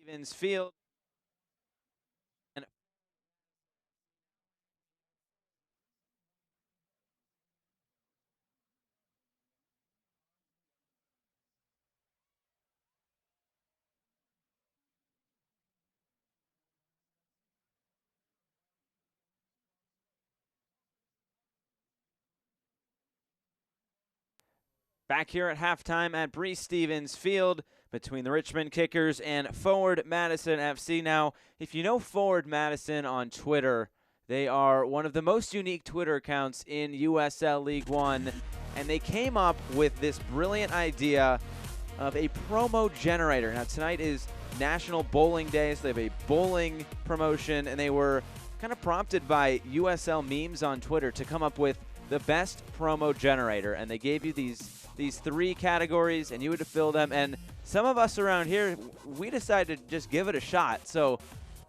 Stevens Field. And back here at halftime at Stevens Field between the Richmond Kickers and Forward Madison FC. Now, if you know Forward Madison on Twitter, they are one of the most unique Twitter accounts in USL League One, and they came up with this brilliant idea of a promo generator. Now, tonight is National Bowling Day, so they have a bowling promotion, and they were kind of prompted by USL memes on Twitter to come up with the best promo generator, and they gave you these three categories, and you had to fill them. And some of us around here, we decided to just give it a shot. So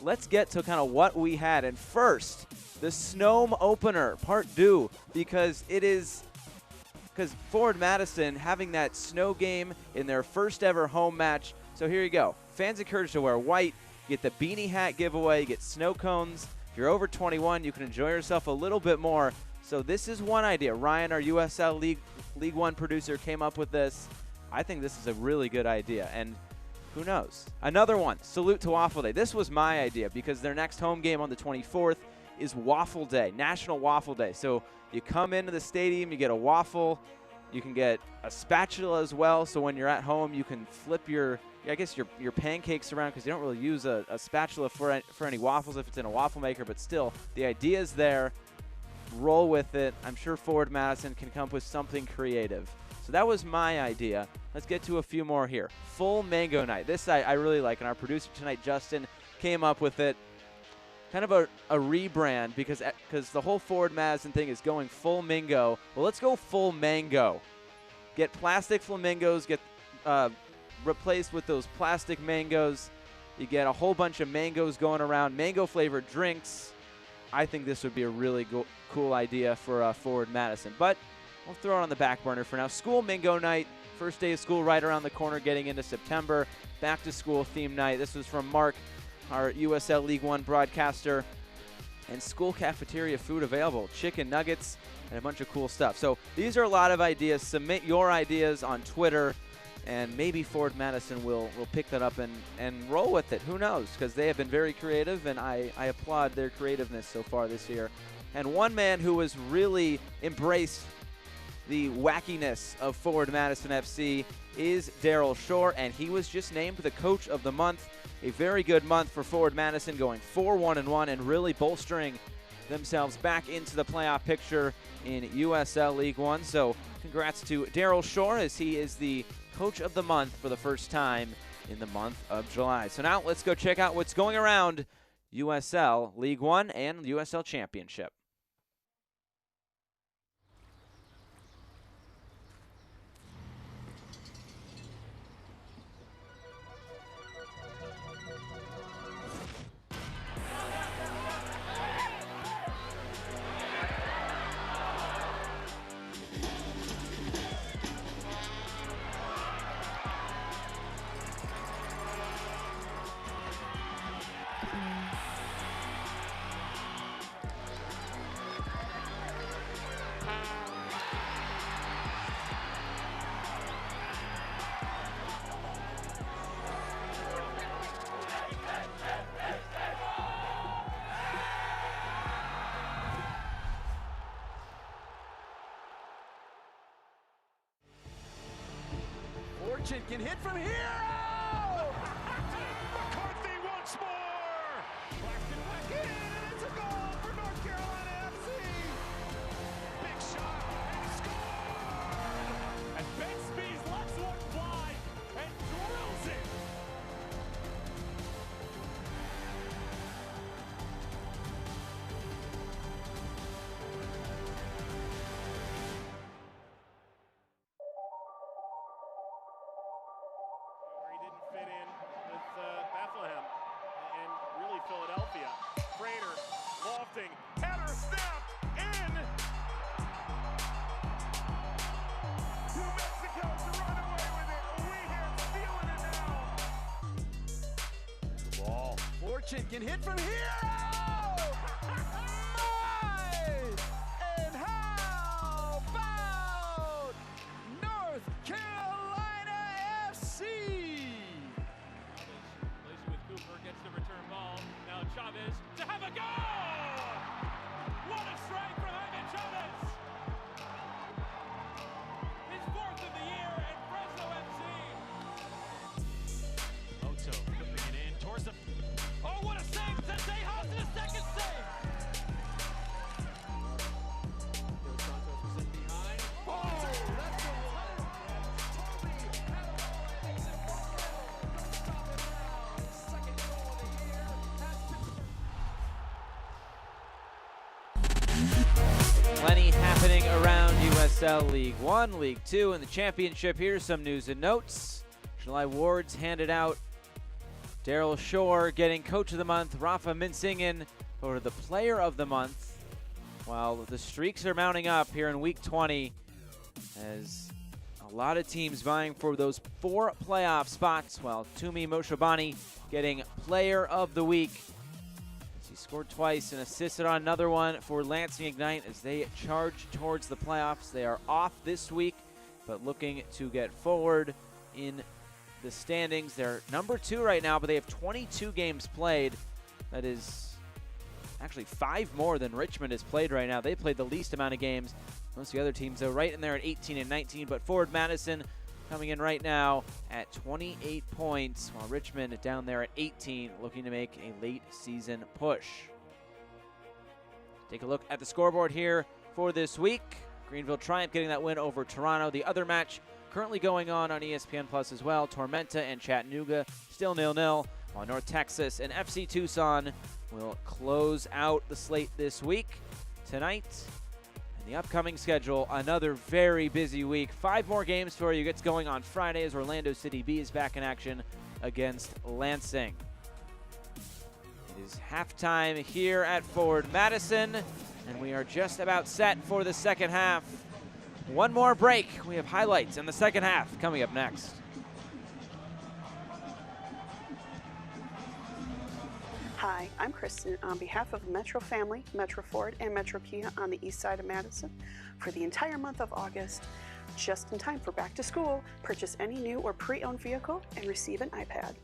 let's get to kind of what we had. And first, the Snome opener, part 2, because Forward Madison having that snow game in their first ever home match. So here you go. Fans encouraged to wear white. You get the beanie hat giveaway. You get snow cones. If you're over 21, you can enjoy yourself a little bit more. So this is one idea. Ryan, our USL League One producer, came up with this. I think this is a really good idea, and who knows? Another one, Salute to Waffle Day. This was my idea because their next home game on the 24th is Waffle Day, National Waffle Day. So you come into the stadium, you get a waffle, you can get a spatula as well, so when you're at home, you can flip your pancakes around, because you don't really use a spatula for any waffles if it's in a waffle maker, but still, the idea is there. Roll with it. I'm sure Forward Madison can come up with something creative. So that was my idea. Let's get to a few more here. Full Mango Night. This I really like, and our producer tonight, Justin, came up with it. Kind of a rebrand because the whole Forward Madison thing is going full Mingo. Well, let's go full Mango. Get plastic flamingos, get replaced with those plastic mangoes. You get a whole bunch of mangoes going around, mango-flavored drinks. I think this would be a really cool idea for Forward Madison. But we'll throw it on the back burner for now. School Mingo Night. First day of school right around the corner, getting into September. Back to school theme night. This was from Mark, our USL League One broadcaster. And school cafeteria food available. Chicken nuggets and a bunch of cool stuff. So these are a lot of ideas. Submit your ideas on Twitter, and maybe Forward Madison will pick that up and roll with it. Who knows? Because they have been very creative, and I applaud their creativeness so far this year. And one man who has really embraced the wackiness of Forward Madison FC is Daryl Shore, and he was just named the Coach of the Month. A very good month for Forward Madison, going 4-1-1 and really bolstering themselves back into the playoff picture in USL League One. So congrats to Daryl Shore, as he is the Coach of the Month for the first time in the month of July. So now let's go check out what's going around USL League One and USL Championship. Fortune can hit from here. Oh! McCarthy once more. Whack in, and it's a goal for North Carolina FC. Big shot and score. And Ben Spees lets one fly and drills it. Fortune can hit from here. Oh! My! And how about North Carolina FC? Plays it with Cooper, gets the return ball. Now Chavez to have a goal! What a strike from Ivan Chavez! His fourth of the year at Fresno FC. Oto flipping it in towards the... Oh, what a save! Tejas in a second save! Dos Santos was in behind. Oh, that's the one! Tobin had a ball and makes it 4-0. Stop it now. Second goal of the year has Pittsburgh. Plenty happening around USL League One, League Two, and the championship. Here's some news and notes. July awards handed out. Daryl Shore getting Coach of the Month, Rafa Minsingen for the Player of the Month, while the streaks are mounting up here in Week 20 as a lot of teams vying for those 4 playoff spots, while Tumi Moshobani getting Player of the Week. He scored twice and assisted on another one for Lansing Ignite as they charge towards the playoffs. They are off this week, but looking to get forward in the standings. They're number 2 right now, but they have 22 games played. That is actually 5 more than Richmond has played right now. They played the least amount of games. Most of the other teams, though, right in there at 18 and 19. But forward Madison coming in right now at 28 points, while Richmond down there at 18, looking to make a late season push. Take a look at the scoreboard here for this week. Greenville Triumph getting that win over Toronto. The other match currently going on ESPN Plus as well. Tormenta and Chattanooga still 0-0, while North Texas and FC Tucson will close out the slate this week. Tonight, in the upcoming schedule, another very busy week. 5 more games for you. Gets going on Friday as Orlando City B is back in action against Lansing. It is halftime here at Forward Madison, and we are just about set for the second half. One more break. We have highlights in the second half coming up next. Hi, I'm Kristen on behalf of Metro Family, Metro Ford, and Metro Kia on the east side of Madison. For the entire month of August, just in time for back to school, purchase any new or pre-owned vehicle and receive an iPad.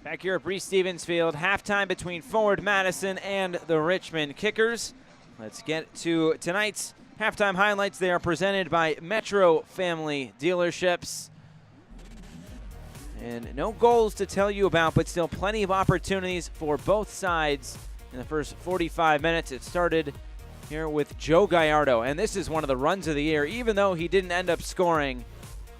Back here at Breese Stevens Field, halftime between Forward Madison and the Richmond Kickers. Let's get to tonight's halftime highlights. They are presented by Metro Family Dealerships. And no goals to tell you about, but still plenty of opportunities for both sides in the first 45 minutes. It started here with Joe Gallardo. And this is one of the runs of the year, even though he didn't end up scoring,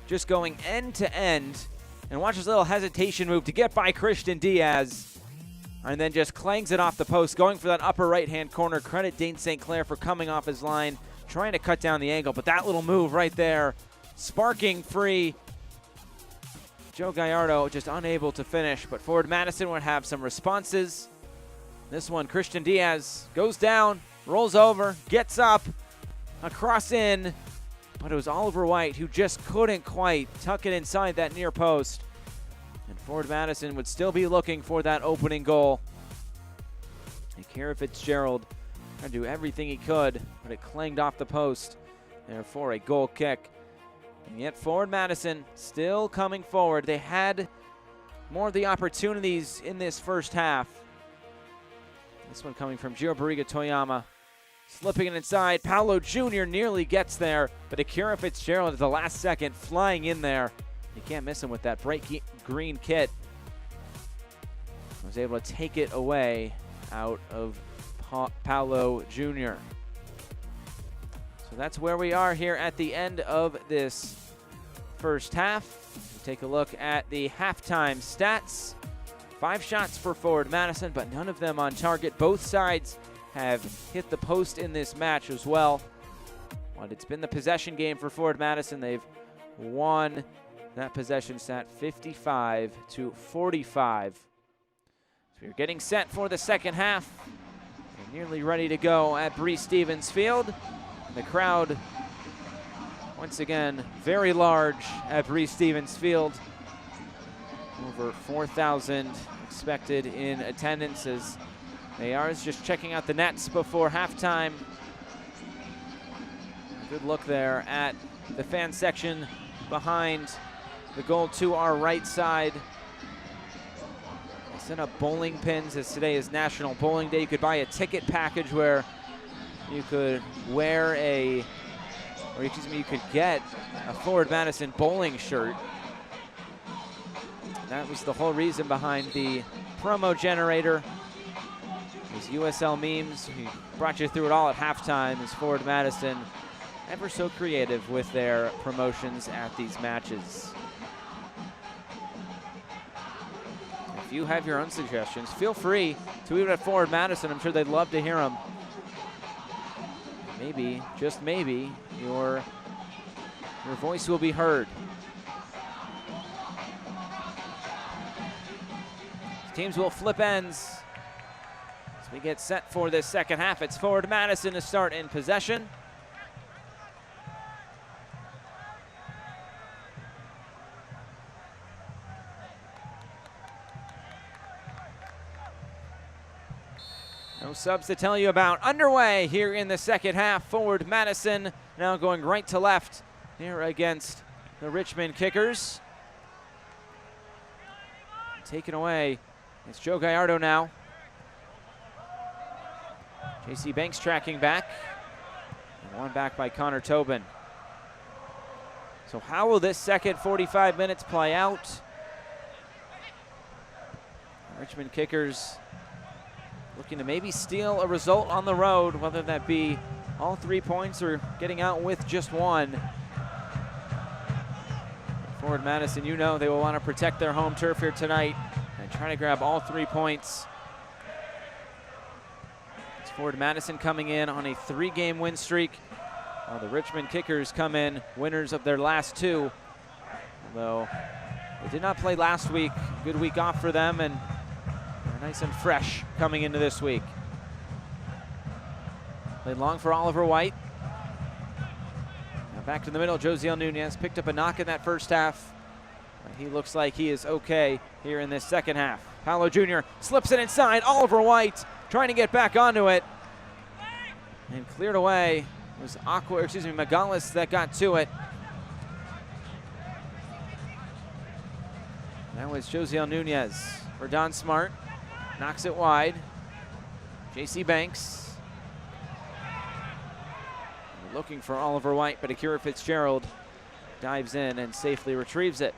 just going end to end. And watch his little hesitation move to get by Christian Diaz. And then just clangs it off the post, going for that upper right-hand corner. Credit Dane St. Clair for coming off his line, trying to cut down the angle. But that little move right there, sparking free. Joe Gallardo just unable to finish, but Forward Madison would have some responses. This one, Christian Diaz goes down, rolls over, gets up, a cross in, but it was Oliver White who just couldn't quite tuck it inside that near post. And Forward Madison would still be looking for that opening goal. And Kara Fitzgerald tried to do everything he could, but it clanged off the post there for a goal kick. And yet Forward Madison still coming forward. They had more of the opportunities in this first half. This one coming from Gio Barriga Toyama. Slipping it inside. Paolo Jr. nearly gets there, but Akira Fitzgerald at the last second flying in there. You can't miss him with that bright green kit. Was able to take it away out of Paolo Jr. So that's where we are here at the end of this first half. We'll take a look at the halftime stats. 5 shots for Forward Madison, but none of them on target. Both sides have hit the post in this match as well. But it's been the possession game for Forward Madison. They've won that possession stat 55-45. So we're getting set for the second half. We're nearly ready to go at Bree Stevens Field. The crowd, once again, very large at Bree Stevens Field. Over 4,000 expected in attendance as they are just checking out the nets before halftime. Good look there at the fan section behind the goal to our right side. They set up bowling pins as today is National Bowling Day. You could buy a ticket package where you could wear you could get a Forward Madison bowling shirt. That was the whole reason behind the promo generator. These USL memes, we brought you through it all at halftime. Is Forward Madison ever so creative with their promotions at these matches? If you have your own suggestions, feel free to tweet at Forward Madison. I'm sure they'd love to hear them. Maybe, just maybe, your voice will be heard. Teams will flip ends as we get set for this second half. It's Forward Madison to start in possession. No subs to tell you about. Underway here in the second half. Forward Madison now going right to left here against the Richmond Kickers. Taken away. It's Joe Gallardo now. JC Banks tracking back. And one back by Connor Tobin. So how will this second 45 minutes play out? Richmond Kickers looking to maybe steal a result on the road, whether that be all 3 points or getting out with just one. Forward Madison, you know they will want to protect their home turf here tonight and try to grab all 3 points. It's Forward Madison coming in on a 3-game win streak, while the Richmond Kickers come in winners of their last 2. Although they did not play last week, good week off for them, and they're nice and fresh coming into this week. Played long for Oliver White. Now back to the middle, Josiel Nunez picked up a knock in that first half. He looks like he is okay here in this second half. Paolo Jr. slips it inside. Oliver White trying to get back onto it. And cleared away. It was Magalis that got to it. That was Josiel Nunez for Don Smart. Knocks it wide. JC Banks. Looking for Oliver White, but Akira Fitzgerald dives in and safely retrieves it.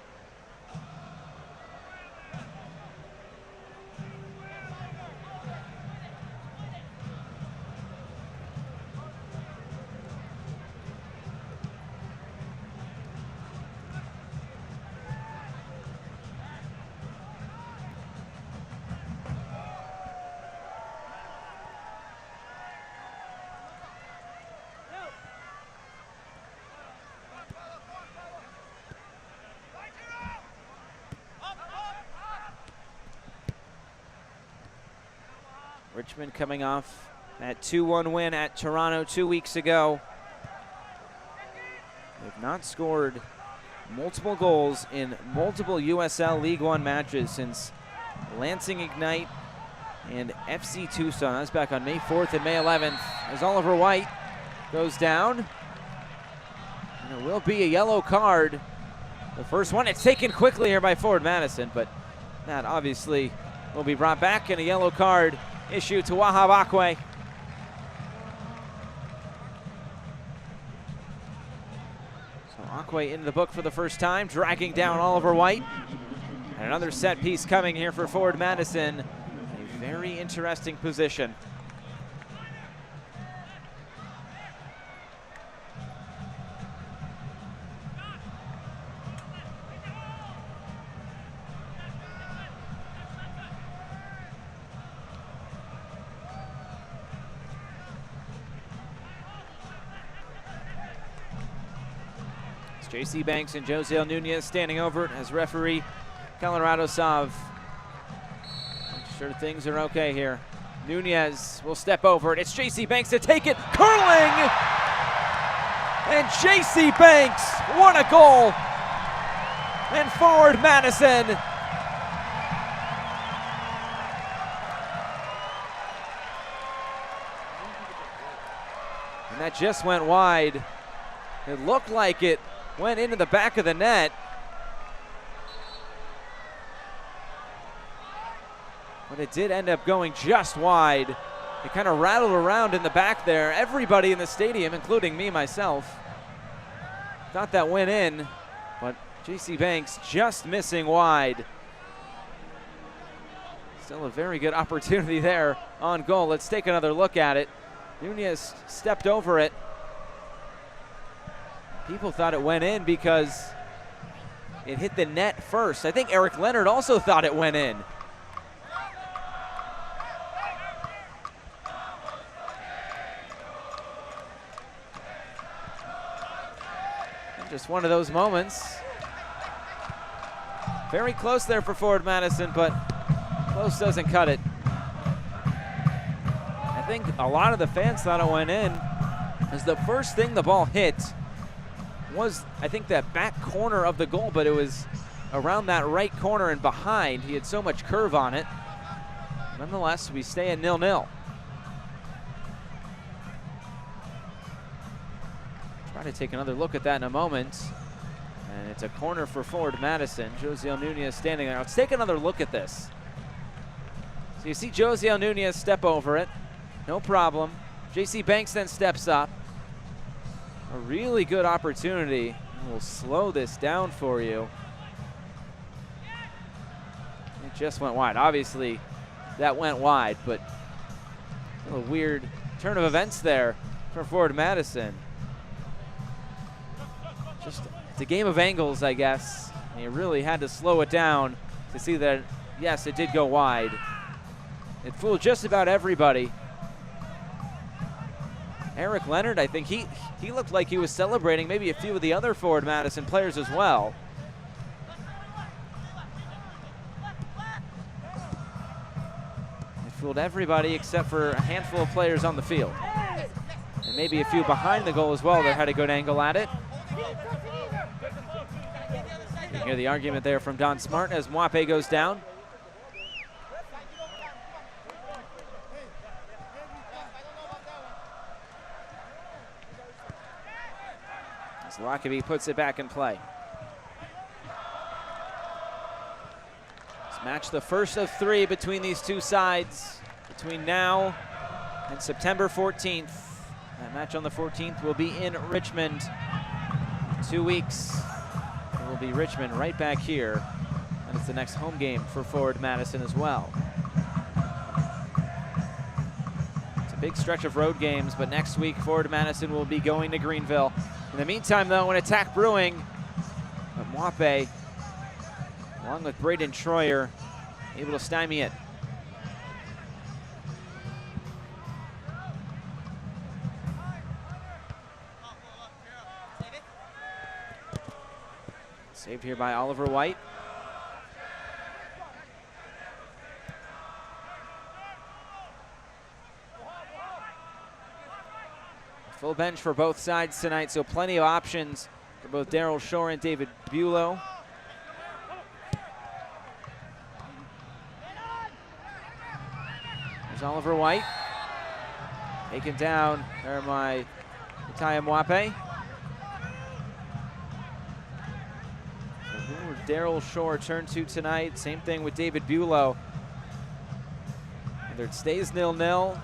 Richmond coming off that 2-1 win at Toronto 2 weeks ago. They've not scored multiple goals in multiple USL League One matches since Lansing Ignite and FC Tucson. That's back on May 4th and May 11th as Oliver White goes down. And it will be a yellow card. The first one, it's taken quickly here by forward Madison, but that obviously will be brought back, and a yellow card issued to Wahab Akwe. So Akwe into the book for the first time, dragging down Oliver White. And another set piece coming here for forward Madison. A very interesting position. J.C. Banks and Josiel Nunez standing over it as referee Colorado Sav. Make sure things are okay here. Nunez will step over it. It's J.C. Banks to take it. Curling! And J.C. Banks, what a goal! And forward Madison. And that just went wide. It looked like it went into the back of the net. But it did end up going just wide. It kind of rattled around in the back there. Everybody in the stadium, including me myself, thought that went in, but J.C. Banks just missing wide. Still a very good opportunity there on goal. Let's take another look at it. Nunez stepped over it. People thought it went in because it hit the net first. I think Erik Leonard also thought it went in. And just one of those moments. Very close there for forward Madison, but close doesn't cut it. I think a lot of the fans thought it went in as the first thing the ball hit was, I think, that back corner of the goal, but it was around that right corner and behind. He had so much curve on it. Nonetheless, we stay at 0-0. Try to take another look at that in a moment. And it's a corner for forward Madison. Josiel Nunez standing there. Let's take another look at this. So you see Josiel Nunez step over it. No problem. J.C. Banks then steps up. A really good opportunity. We'll slow this down for you. It just went wide. Obviously, that went wide, but a weird turn of events there for forward Madison. Just, it's a game of angles, I guess. And you really had to slow it down to see that, yes, it did go wide. It fooled just about everybody. Erik Leonard, I think he looked like he was celebrating, maybe a few of the other forward Madison players as well. It fooled everybody except for a handful of players on the field. And maybe a few behind the goal as well that had a good angle at it. You hear the argument there from Don Smart as Mwape goes down. Lockaby puts it back in play. Let's match the first of 3 between these two sides between now and September 14th. That match on the 14th will be in Richmond. 2 weeks. It will be Richmond right back here. And it's the next home game for forward Madison as well. It's a big stretch of road games, but next week forward Madison will be going to Greenville. In the meantime, though, an attack brewing. But Mwape, along with Braden Troyer, able to stymie it. Saved here by Oliver White. bench for both sides tonight, so plenty of options for both Daryl Shore and David Bulow. There's Oliver White. Taken down there by Itaya Mwape. So who will Daryl Shore turn to tonight? Same thing with David Bulow. Whether it stays 0-0, or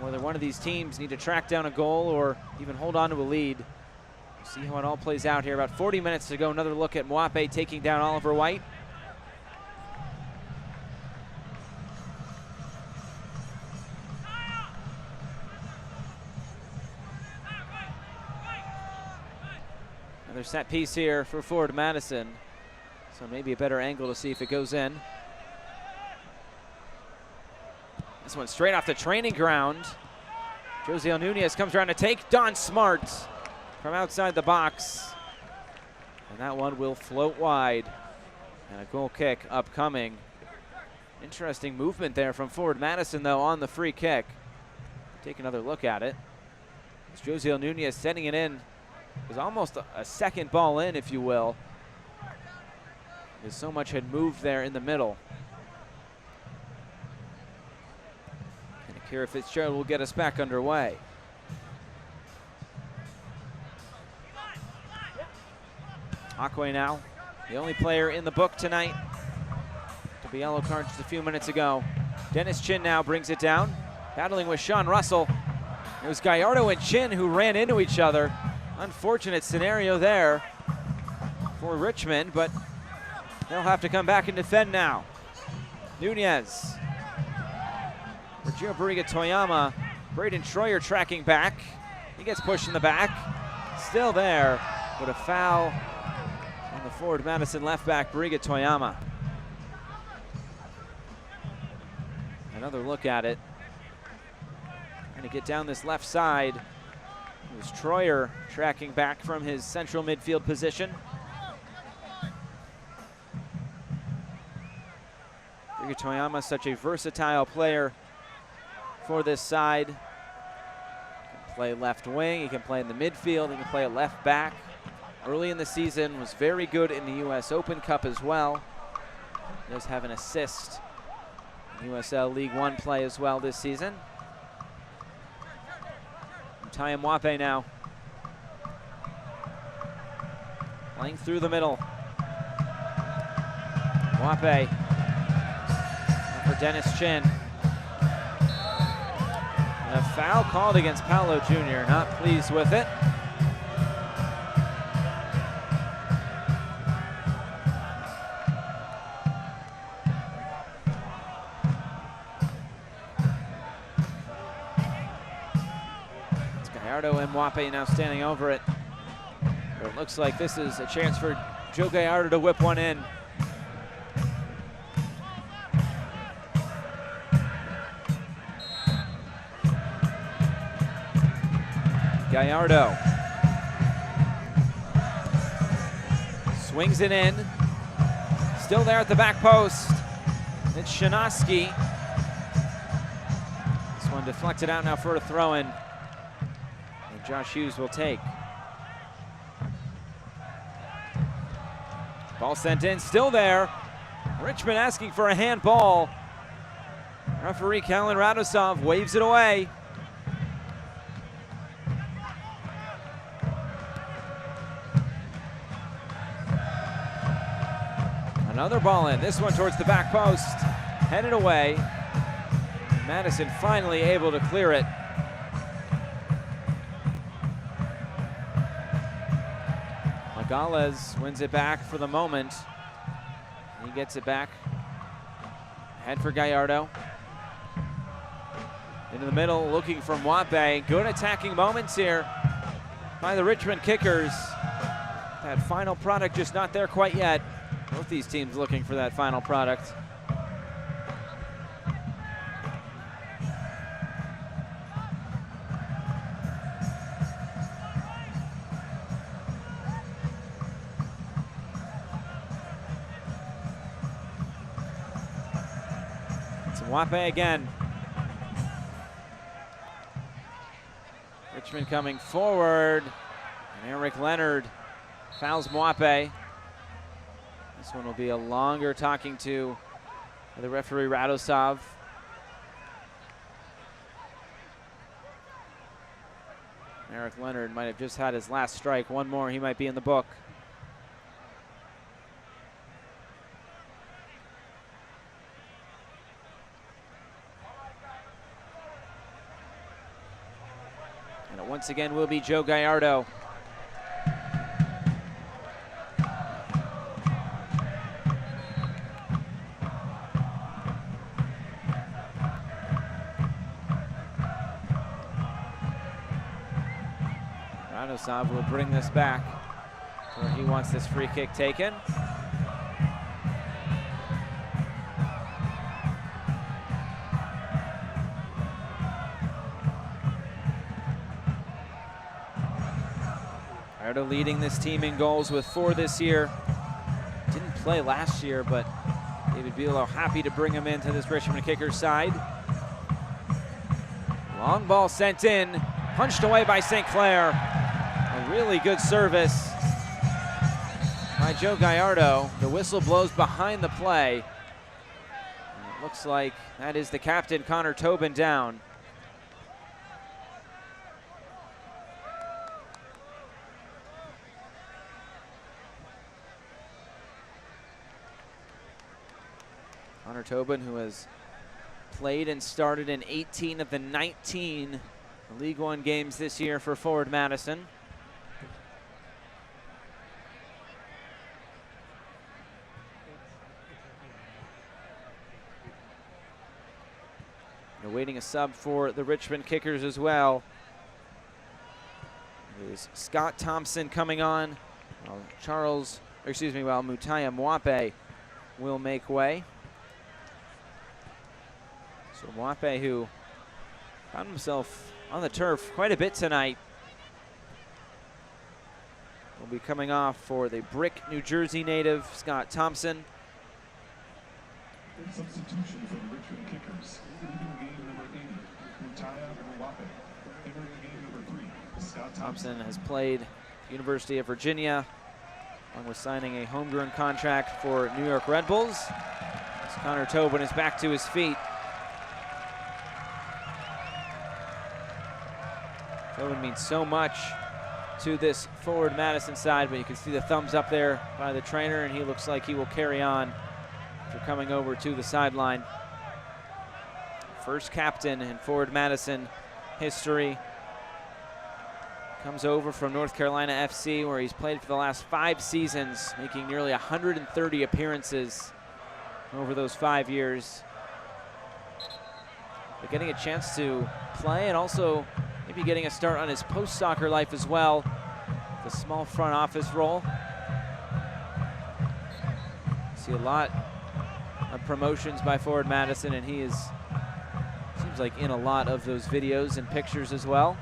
whether one of these teams need to track down a goal or even hold on to a lead. We'll see how it all plays out here. About 40 minutes to go. Another look at Mwape taking down Oliver White. Another set piece here for forward Madison. So maybe a better angle to see if it goes in. This one straight off the training ground. Josiel Nunez comes around to take Don Smart from outside the box. And that one will float wide. And a goal kick upcoming. Interesting movement there from forward Madison, though, on the free kick. Take another look at it. It's Josiel Nunez setting it in. It was almost a second ball in, if you will, because so much had moved there in the middle. And Akira Fitzgerald will get us back underway. Akwe now, the only player in the book tonight to be yellow card just a few minutes ago. Dennis Chin now brings it down, battling with Sean Russell. It was Gallardo and Chin who ran into each other. Unfortunate scenario there for Richmond, but they'll have to come back and defend now. Nunez. Regio Barriga Toyama. Braden Schroyer tracking back. He gets pushed in the back. Still there, but a foul on the forward Madison left back, Barriga Toyama. Another look at it. Trying to get down this left side. It was Troyer tracking back from his central midfield position. Barriga Toyama, such a versatile player for this side. He can play left wing, he can play in the midfield, he can play at left back. Early in the season was very good in the US Open Cup as well. He does have an assist in USL League One play as well this season. Itaya Mwape now. Playing through the middle. Mwape for Dennis Chin. And a foul called against Paolo Jr. Not pleased with it. Gallardo and Mwape now standing over it. But it looks like this is a chance for Joe Gallardo to whip one in. Gallardo swings it in. Still there at the back post. It's Shanoski. This one deflected out now for a throw-in. Josh Hughes will take. Ball sent in, still there. Richmond asking for a handball. Referee Kalen Radosov waves it away. Another ball in, this one towards the back post. Headed away. Madison finally able to clear it. Gales wins it back for the moment. He gets it back. Head for Gallardo. Into the middle, looking for Mwape. Good attacking moments here by the Richmond Kickers. That final product just not there quite yet. Both these teams looking for that final product. Mwape again. Richmond coming forward. And Erik Leonard fouls Mwape. This one will be a longer talking to by the referee Radosov. Erik Leonard might have just had his last strike. One more, he might be in the book. And it once again will be Joe Gallardo. Radosov will bring this back where he wants this free kick taken. Gallardo leading this team in goals with 4 this year. Didn't play last year, but David Bielo happy to bring him into this Richmond Kickers side. Long ball sent in, punched away by St. Clair. A really good service by Joe Gallardo. The whistle blows behind the play. And it looks like that is the captain, Connor Tobin, down. Connor Tobin, who has played and started in 18 of the 19 League One games this year for Forward Madison. Awaiting a sub for the Richmond Kickers as well. There's Scott Thompson coming on. While Mutaya Mwape will make way. So Mwape, who found himself on the turf quite a bit tonight, will be coming off for the Brick, New Jersey native, Scott Thompson. Substitution for the Richmond Kickers. Leading game number 80, Mutaya Mwape. Entering game number 3, Scott Thompson has played at the University of Virginia, along with signing a homegrown contract for New York Red Bulls. As Connor Tobin is back to his feet. Tobin means so much to this Forward Madison side, but you can see the thumbs up there by the trainer, and he looks like he will carry on after coming over to the sideline. First captain in Forward Madison history. Comes over from North Carolina FC, where he's played for the last 5 seasons, making nearly 130 appearances over those 5 years. But getting a chance to play and also maybe getting a start on his post-soccer life as well. The small front office role. See a lot of promotions by Forward Madison, and he is, seems like, in a lot of those videos and pictures as well.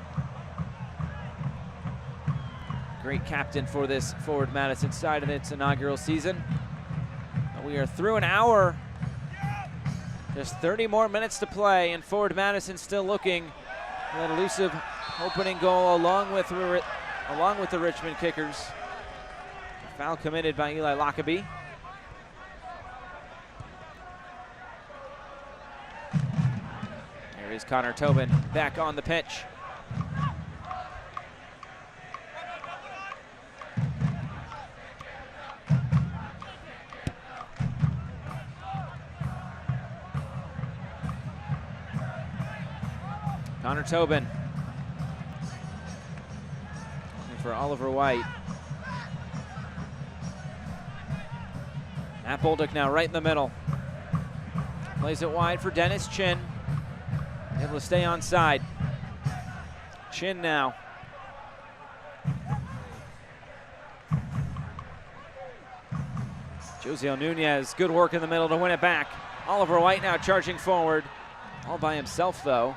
Great captain for this Forward Madison side in its inaugural season. We are through an hour. Just 30 more minutes to play, and Forward Madison still looking for that elusive opening goal along with the Richmond Kickers. A foul committed by Eli Lockaby. There is Connor Tobin back on the pitch. Connor Tobin looking for Oliver White. Matt Bolduc now right in the middle. Plays it wide for Dennis Chin. Able to stay on side. Chin now. Josiel Nunez, good work in the middle to win it back. Oliver White now charging forward. All by himself though.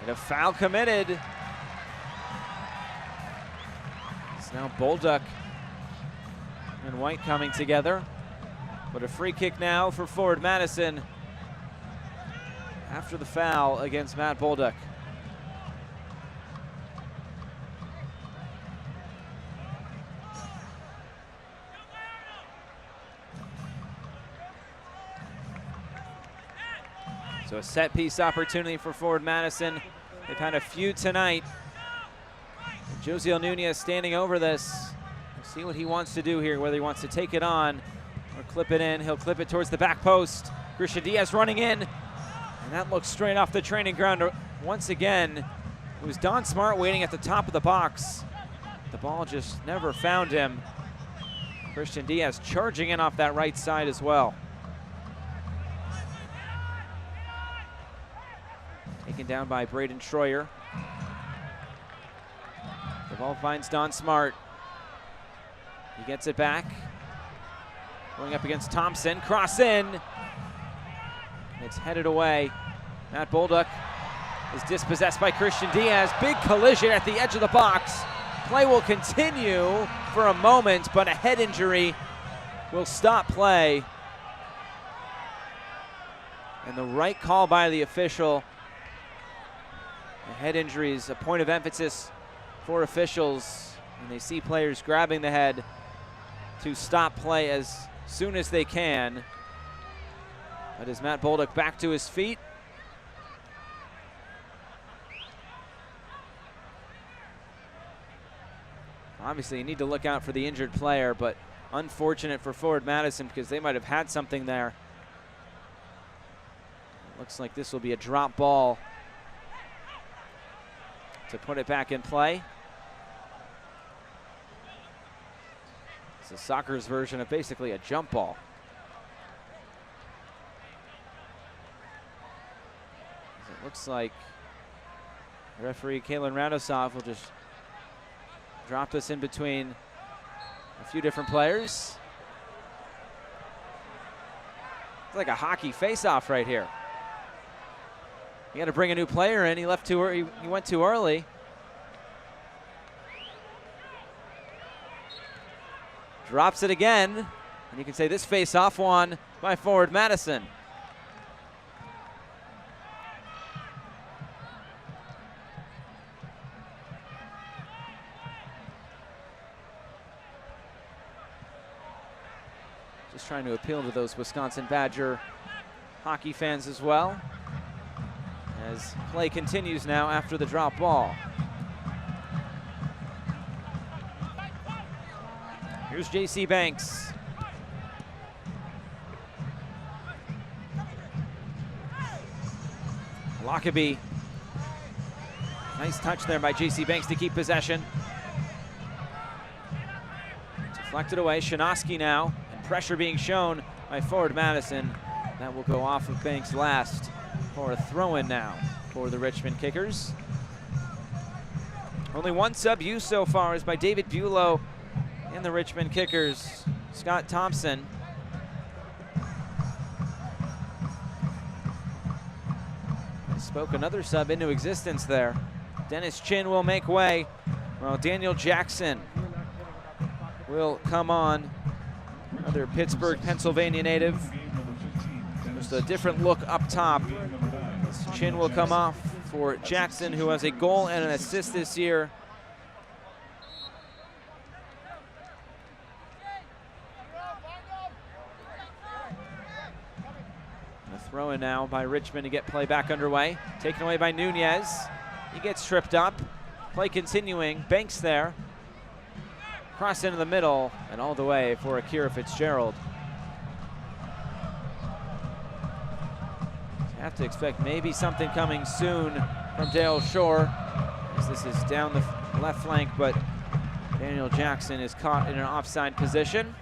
And a foul committed. It's now Bolduc and White coming together. But a free kick now for Forward Madison after the foul against Matt Bolduc. So a set piece opportunity for forward Madison. They've had a few tonight. Josiel Nunez standing over this. We'll see what he wants to do here, whether he wants to take it on or clip it in. He'll clip it towards the back post. Christian Diaz running in, and that looks straight off the training ground. Once again, it was Don Smart waiting at the top of the box. The ball just never found him. Christian Diaz charging in off that right side as well. Taken down by Braden Troyer. The ball finds Don Smart. He gets it back. Going up against Thompson, cross in. It's headed away. Matt Bolduc is dispossessed by Christian Diaz. Big collision at the edge of the box. Play will continue for a moment, but a head injury will stop play. And the right call by the official. The head injury is a point of emphasis for officials, and they see players grabbing the head to stop play as soon as they can. But is Matt Bolduc back to his feet? Obviously, you need to look out for the injured player, but unfortunate for forward Madison because they might have had something there. Looks like this will be a drop ball to put it back in play. It's a soccer's version of basically a jump ball. It looks like referee Kalen Radosov will just drop this in between a few different players. It's like a hockey face-off right here. You got to bring a new player in. He left too early. He went too early. Drops it again, and you can say this face-off won by forward Madison. Just trying to appeal to those Wisconsin Badger hockey fans as well, as play continues now after the drop ball. Here's J.C. Banks. Lockaby. Nice touch there by J.C. Banks to keep possession. Deflected away, Shinosky now, and pressure being shown by forward Madison. That will go off of Banks last for a throw-in now for the Richmond Kickers. Only one sub used so far is by David Bulow in the Richmond Kickers. Scott Thompson. Spoke another sub into existence there. Dennis Chin will make way, while Daniel Jackson will come on. Another Pittsburgh, Pennsylvania native. Just a different look up top. Chin will come off for Jackson, who has a goal and an assist this year. Throw in now by Richmond to get play back underway. Taken away by Nunez. He gets tripped up. Play continuing. Banks there. Cross into the middle and all the way for Akira Fitzgerald. You have to expect maybe something coming soon from Dale Shore, as this is down the left flank, but Daniel Jackson is caught in an offside position.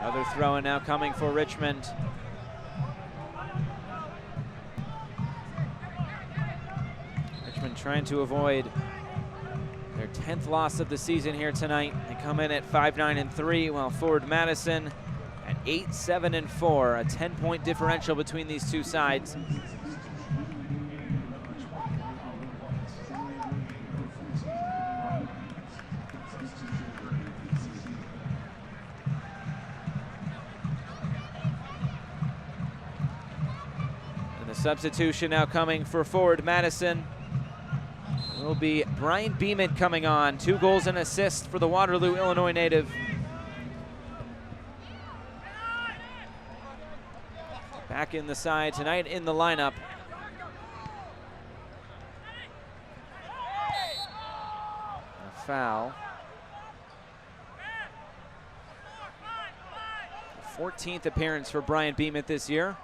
Another throw-in now coming for Richmond. Richmond trying to avoid their 10th loss of the season here tonight. They come in at 5-9-3, while forward Madison at 8, 7, and 4, a 10-point differential between these two sides. And the substitution now coming for forward Madison will be Brian Bennett coming on. 2 goals and assists for the Waterloo, Illinois native. Back in the side tonight in the lineup. A foul. 14th appearance for Brian Bennett this year.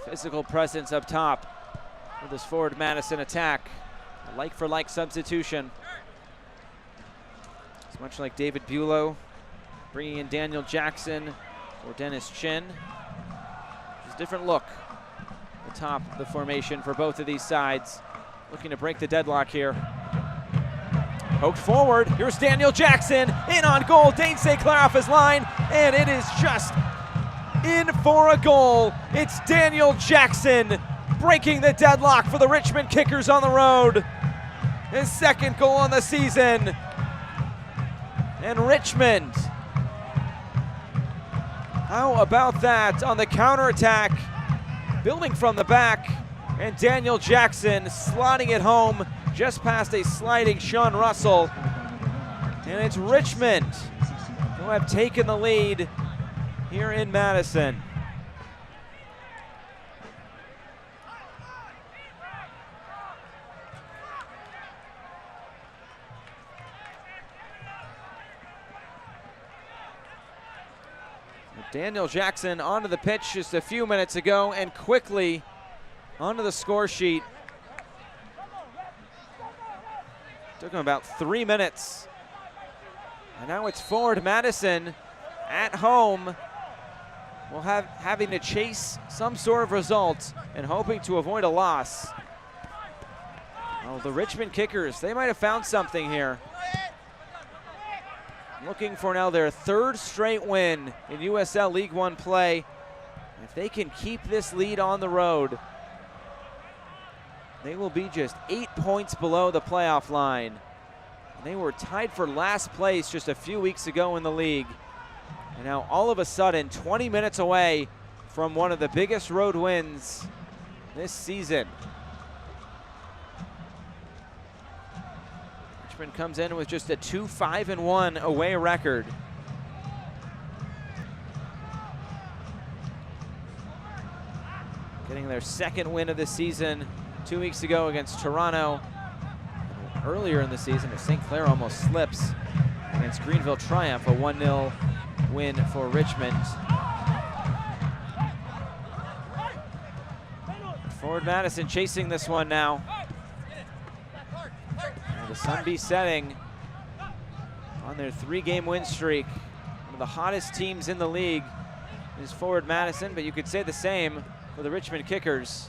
Physical presence up top for this forward Madison attack. A like-for-like substitution. It's much like David Bulow, bringing in Daniel Jackson or Dennis Chin. Just a different look atop the formation for both of these sides. Looking to break the deadlock here. Poked forward, here's Daniel Jackson, in on goal, Dane St. Clair off his line, and it is just in for a goal. It's Daniel Jackson breaking the deadlock for the Richmond Kickers on the road. His 2nd goal on the season. And Richmond, how about that on the counterattack? Building from the back, and Daniel Jackson slotting it home just past a sliding Sean Russell. And it's Richmond who have taken the lead here in Madison. Daniel Jackson onto the pitch just a few minutes ago and quickly onto the score sheet. Took him about 3 minutes. And now it's forward Madison at home. Will having to chase some sort of result and hoping to avoid a loss. Oh, the Richmond Kickers, they might have found something here. Looking for now their 3rd straight win in USL League One play. If they can keep this lead on the road, they will be just 8 points below the playoff line. They were tied for last place just a few weeks ago in the league. And now all of a sudden, 20 minutes away from one of the biggest road wins this season. Richmond comes in with just a 2-5-1 away record. Getting their 2nd win of the season 2 weeks ago against Toronto. Earlier in the season, St. Clair almost slips against Greenville Triumph, a 1-0 win for Richmond. Forward Madison chasing this one now. And the sun be setting on their 3-game win streak. One of the hottest teams in the league is forward Madison, but you could say the same for the Richmond Kickers.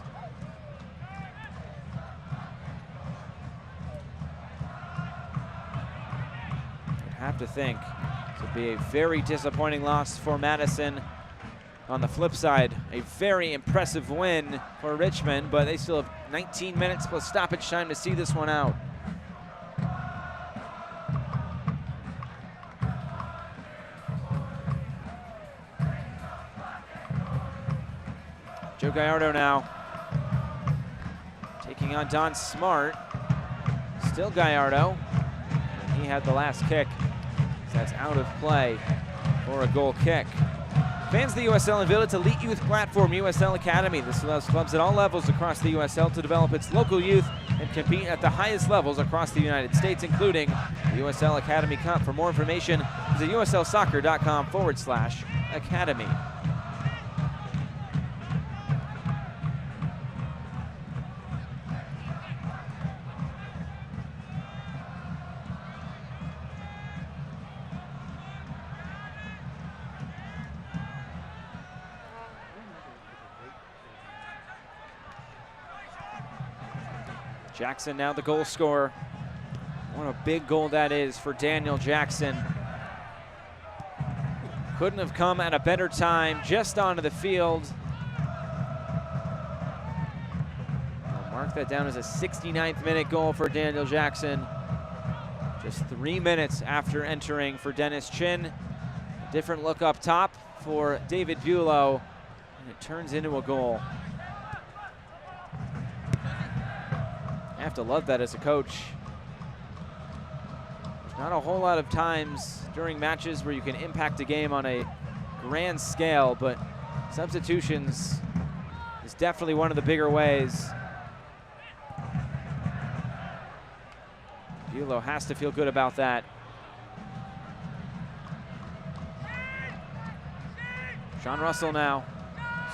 Have to think this would be a very disappointing loss for Madison. On the flip side, a very impressive win for Richmond, but they still have 19 minutes plus stoppage time to see this one out. Joe Gallardo now taking on Don Smart. Still Gallardo. He had the last kick. That's out of play for a goal kick. Fans of the USL unveiled its elite youth platform, USL Academy. This allows clubs at all levels across the USL to develop its local youth and compete at the highest levels across the United States, including the USL Academy Cup. For more information, visit uslsoccer.com/academy. Jackson now the goal scorer. What a big goal that is for Daniel Jackson. Couldn't have come at a better time, just onto the field. I'll mark that down as a 69th minute goal for Daniel Jackson. Just 3 minutes after entering for Dennis Chin. A different look up top for David Bulow, and it turns into a goal. I have to love that as a coach. There's not a whole lot of times during matches where you can impact a game on a grand scale, but substitutions is definitely one of the bigger ways. Bulow has to feel good about that. Sean Russell now.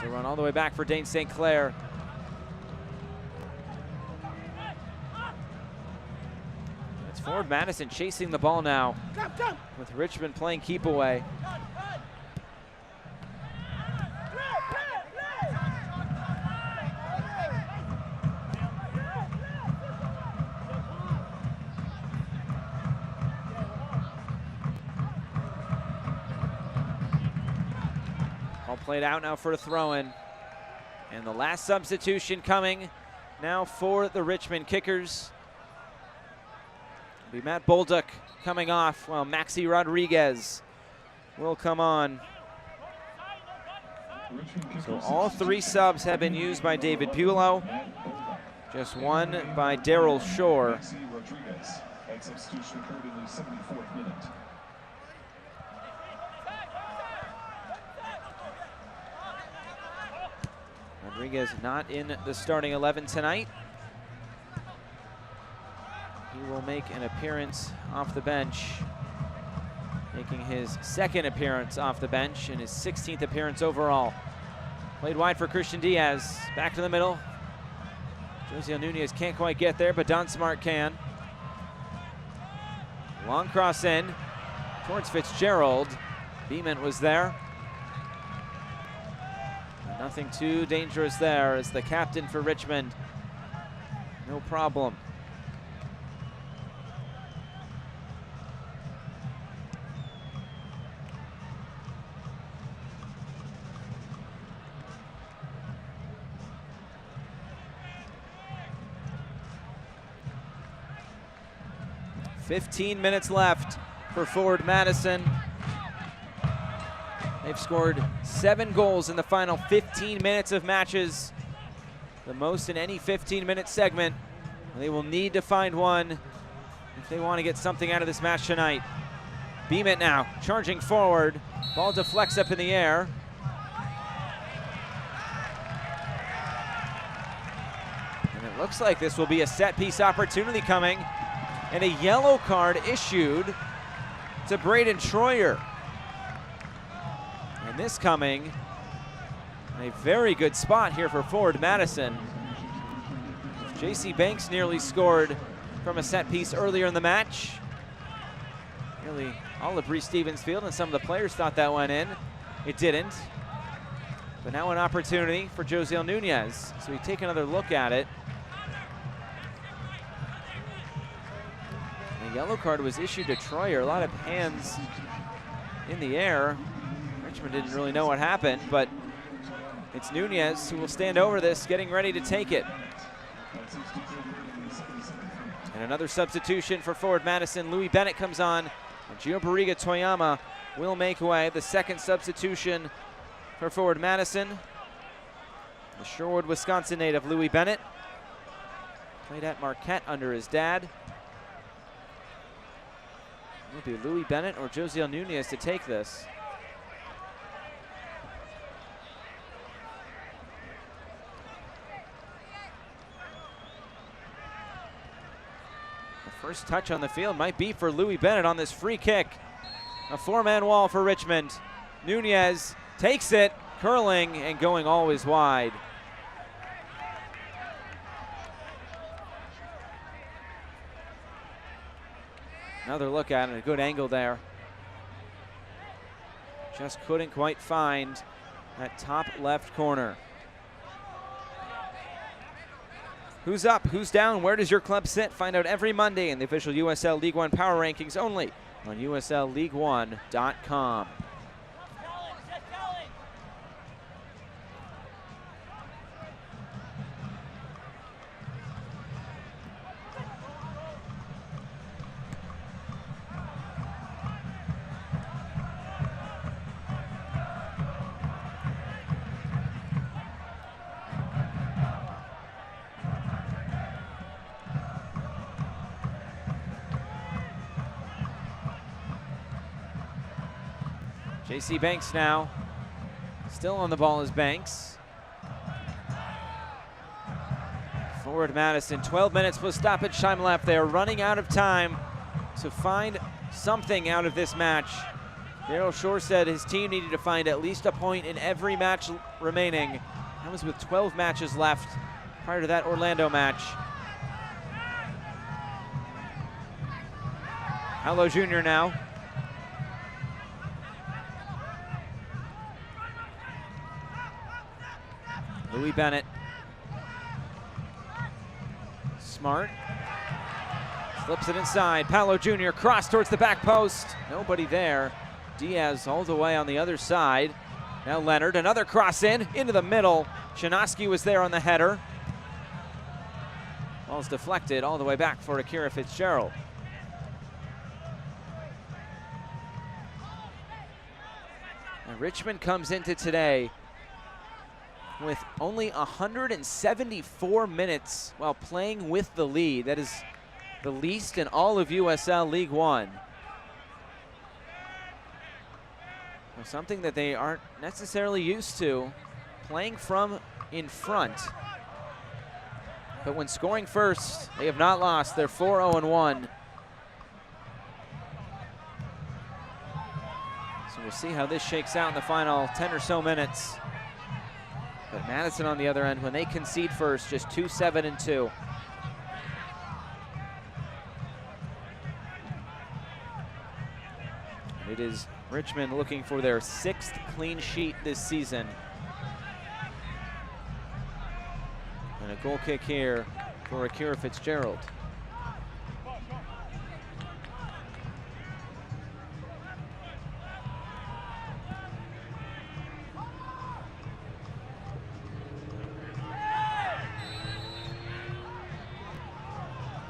So run all the way back for Dane St. Clair. It's forward Madison chasing the ball now, with Richmond playing keep away. Played out now for a throw-in. And the last substitution coming now for the Richmond Kickers. It'll be Matt Bolduc coming off while Maxi Rodriguez will come on. So all 3 subs have been used by David Bulow. Just one by Daryl Shore. Substitution occurred in the 74th minute. Rodriguez not in the starting 11 tonight. He will make an appearance off the bench, making his 2nd appearance off the bench and his 16th appearance overall. Played wide for Christian Diaz, back to the middle. Josiel Nunez can't quite get there, but Don Smart can. Long cross in towards Fitzgerald. Bennett was there. Nothing too dangerous there as the captain for Richmond. No problem. "15 minutes left for forward Madison. They've scored 7 goals in the final 15 minutes of matches, the most in any 15-minute segment. They will need to find one if they want to get something out of this match tonight. Bennett now charging forward. Ball deflects up in the air. And it looks like this will be a set-piece opportunity coming, and a yellow card issued to Braden Troyer. And this coming, a very good spot here for forward Madison. J.C. Banks nearly scored from a set piece earlier in the match. Nearly all of Bree Stevens Field, and some of the players thought that went in. It didn't. But now an opportunity for Josiel Nunez. So we take another look at it. The yellow card was issued to Troyer. A lot of hands in the air. Richmond didn't really know what happened, but it's Nunez who will stand over this, getting ready to take it. And another substitution for forward Madison. Louis Bennett comes on, and Gio Barriga Toyama will make way. The 2nd substitution for forward Madison. The Shorewood, Wisconsin native Louis Bennett. Played at Marquette under his dad. It will be Louis Bennett or Josiel Nunez to take this. First touch on the field might be for Louis Bennett on this free kick. A 4-man wall for Richmond. Nunez takes it, curling and going always wide. Another look at it, a good angle there. Just couldn't quite find that top left corner. Who's up? Who's down? Where does your club sit? Find out every Monday in the official USL League One Power Rankings only on USLLeague1.com. J.C. Banks now. Still on the ball is Banks. Forward Madison, 12 minutes plus stoppage time left. They are running out of time to find something out of this match. Daryl Shore said his team needed to find at least a point in every match remaining. That was with 12 matches left prior to that Orlando match. Paolo Jr. now. Louis Bennett. Smart. Slips it inside. Paolo Jr. cross towards the back post. Nobody there. Diaz all the way on the other side. Now Leonard, another cross into the middle. Chinoski was there on the header. Ball's deflected all the way back for Akira Fitzgerald. And Richmond comes into today with only 174 minutes while playing with the lead. That is the least in all of USL League One. Something that they aren't necessarily used to, playing from in front. But when scoring first, they have not lost. They're 4-0-1. So we'll see how this shakes out in the final 10 or so minutes. But Madison on the other end, when they concede first, just 2-7-2. It is Richmond looking for their 6th clean sheet this season. And a goal kick here for Akira Fitzgerald.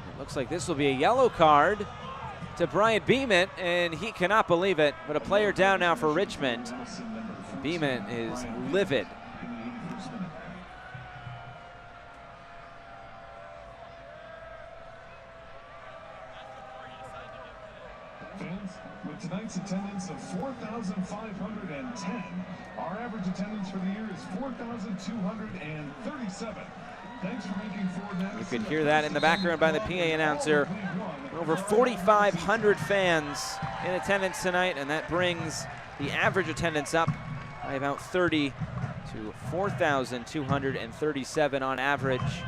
It looks like this will be a yellow card to Brian Beeman, and he cannot believe it, but a player down now for Richmond. Beeman is livid. Fans, with tonight's attendance of 4,510, our average attendance for the year is 4,237. Thanks for making Ford Madison. You could hear that in the background by the PA announcer. Over 4,500 fans in attendance tonight, and that brings the average attendance up by about 30 to 4,237 on average.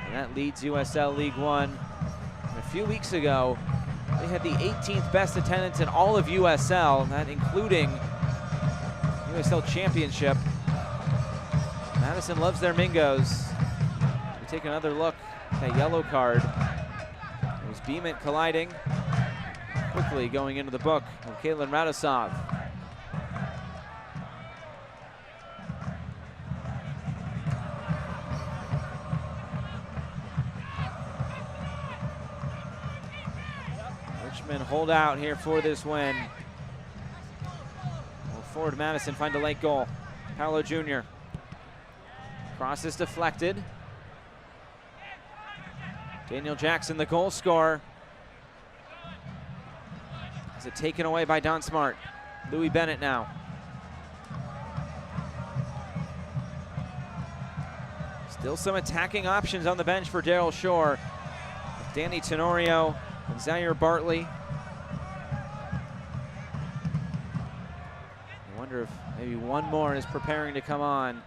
And that leads USL League One. And a few weeks ago, they had the 18th best attendance in all of USL, that including USL Championship. Madison loves their Mingos. We take another look at that yellow card. It was Beeman colliding, quickly going into the book with Kalen Radosov. Richmond hold out here for this win. Will Forward Madison find a late goal? Paolo Jr. Cross is deflected. Daniel Jackson, the goal scorer. Is it taken away by Don Smart? Louis Bennett now. Still some attacking options on the bench for Daryl Shore. Danny Tenorio and Zaire Bartley. I wonder if maybe one more is preparing to come on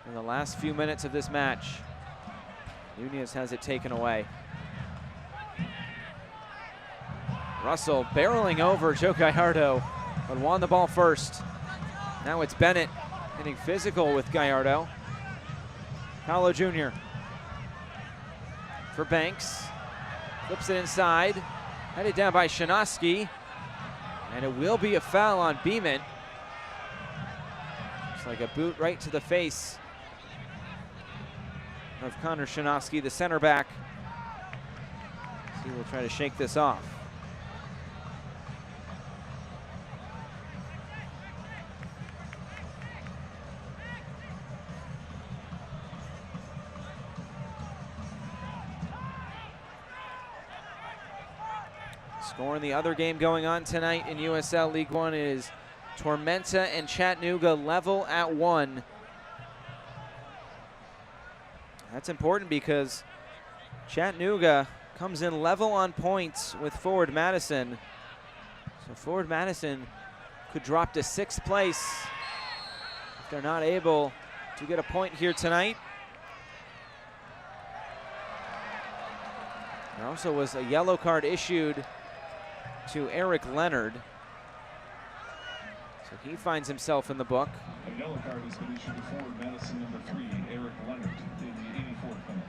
in the last few minutes of this match. Nunez has it taken away. Russell barreling over Joe Gallardo, but won the ball first. Now it's Bennett getting physical with Gallardo. Paolo Jr. for Banks. Flips it inside. Headed down by Chinoski. And it will be a foul on Beeman. Looks like a boot right to the face of Connor Chinoski, the center back. He will try to shake this off. Scoring the other game going on tonight in USL League One is Tormenta and Chattanooga level at 1. That's important because Chattanooga comes in level on points with Forward Madison. So Forward Madison could drop to 6th place if they're not able to get a point here tonight. There also was a yellow card issued to Erik Leonard. So he finds himself in the book. A yellow card has been issued to Forward Madison number 3, Erik Leonard, in the 84th minute.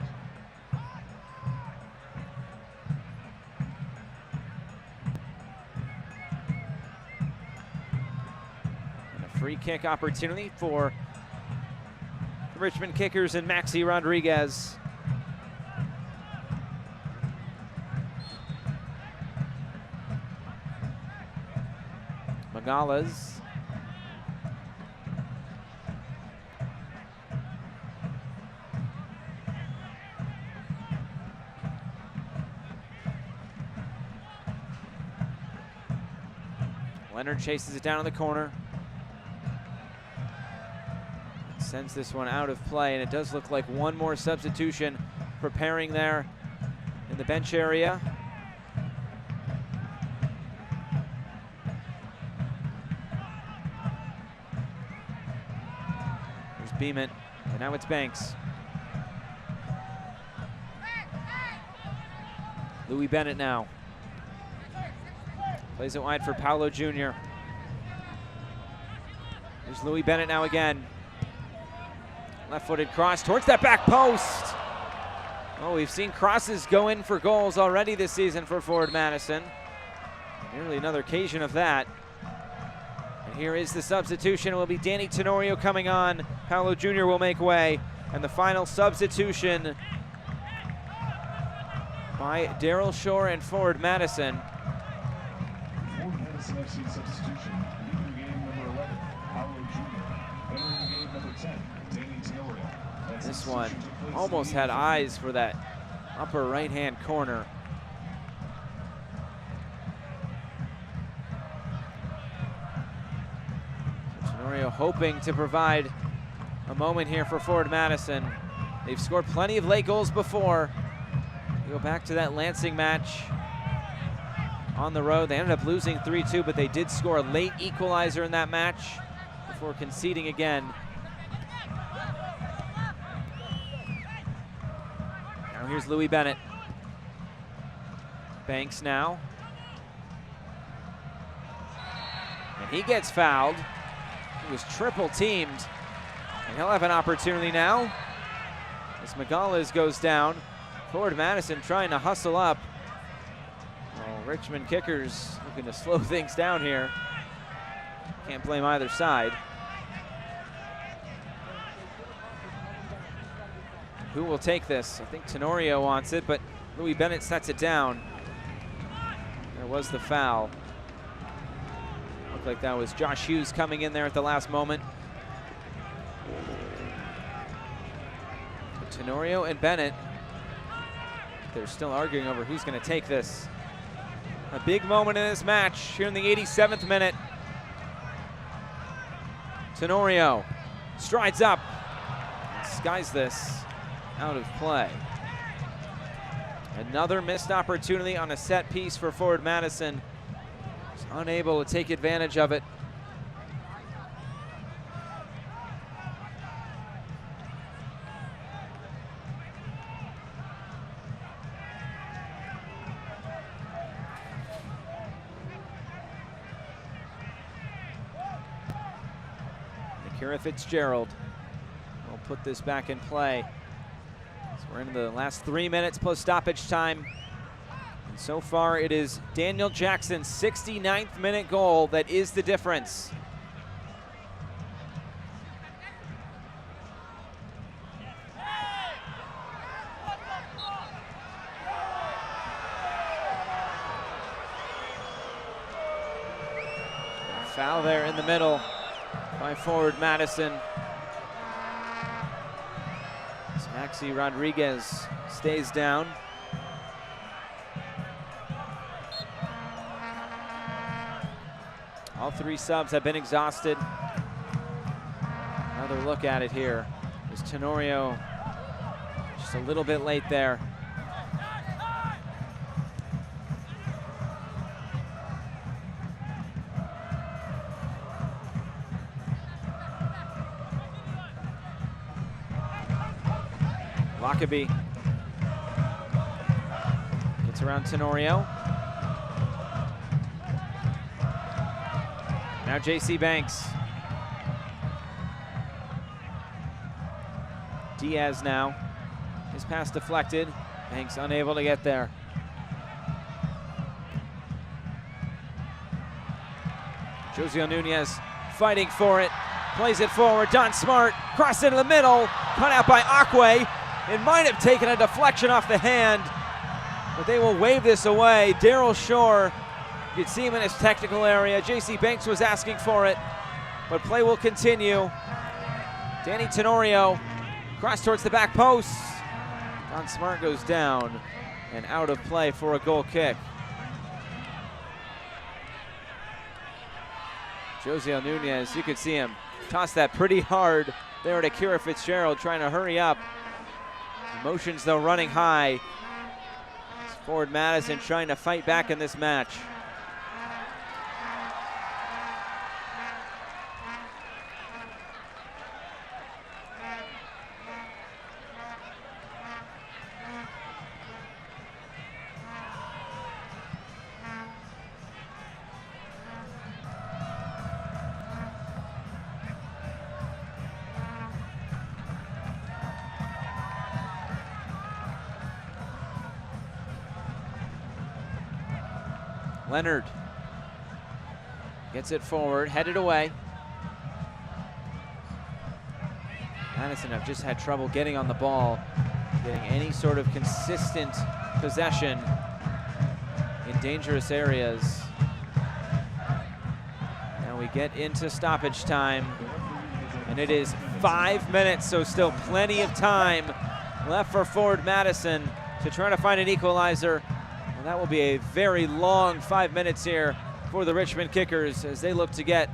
And a free kick opportunity for the Richmond Kickers and Maxi Rodriguez. Magalas. Leonard chases it down in the corner. Sends this one out of play, and it does look like one more substitution preparing there in the bench area. There's Beeman, and now it's Banks. Louis Bennett now. Plays it wide for Paolo Jr. There's Louis Bennett now again. Left-footed cross towards that back post. Oh, we've seen crosses go in for goals already this season for Forward Madison. Nearly another occasion of that. And here is the substitution. It will be Danny Tenorio coming on. Paolo Jr. will make way. And the final substitution by Daryl Shore and Forward Madison. Forward Madison FC substitution, leaving game number 11, Paolo Jr. Entering game number 10, Danny Tenorio. This one almost had eyes for that upper right-hand corner. Tenorio hoping to provide a moment here for Forward Madison. They've scored plenty of late goals before. Go back to that Lansing match on the road. They ended up losing 3-2, but they did score a late equalizer in that match before conceding again. Now here's Louis Bennett. Banks now. And he gets fouled. He was triple teamed. And he'll have an opportunity now as Magalas goes down. Forward Madison trying to hustle up. Well, Richmond Kickers looking to slow things down here. Can't blame either side. Who will take this? I think Tenorio wants it, but Louis Bennett sets it down. There was the foul. Looked like that was Josh Hughes coming in there at the last moment. Tenorio and Bennett, they're still arguing over who's going to take this. A big moment in this match here in the 87th minute. Tenorio strides up and skies this out of play. Another missed opportunity on a set piece for Forward Madison. He's unable to take advantage of it. Kira Fitzgerald will put this back in play. So we're into the last 3 minutes plus stoppage time. And so far it is Daniel Jackson's 69th minute goal that is the difference. Foul there in the middle by Forward Madison. As Maxi Rodriguez stays down. All three subs have been exhausted. Another look at it here. Is Tenorio just a little bit late there. Lockaby gets around Tenorio. Now J.C. Banks. Diaz now. His pass deflected. Banks unable to get there. Josiel Nunez fighting for it. Plays it forward. Don Smart crossed into the middle. Cut out by Akwe. It might have taken a deflection off the hand, but they will wave this away. Daryl Shore, you could see him in his technical area. J.C. Banks was asking for it, but play will continue. Danny Tenorio, cross towards the back post. Don Smart goes down and out of play for a goal kick. Josiel Nunez, you could see him toss that pretty hard there to Akira Fitzgerald, trying to hurry up. Emotions, though, running high. Forward Madison trying to fight back in this match. Leonard gets it forward, headed away. Madison have just had trouble getting on the ball, getting any sort of consistent possession in dangerous areas. Now we get into stoppage time, and it is 5 minutes, so still plenty of time left for forward Madison to try to find an equalizer. And that will be a very long 5 minutes here for the Richmond Kickers as they look to get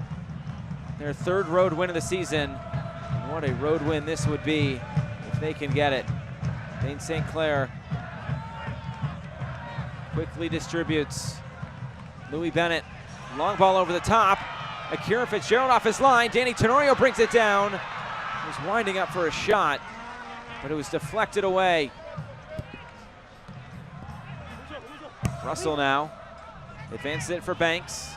their third road win of the season. And what a road win this would be if they can get it. Dane St. Clair quickly distributes. Louis Bennett, long ball over the top. Akira Fitzgerald off his line. Danny Tenorio brings it down. He was winding up for a shot, but it was deflected away. Russell now advances it for Banks.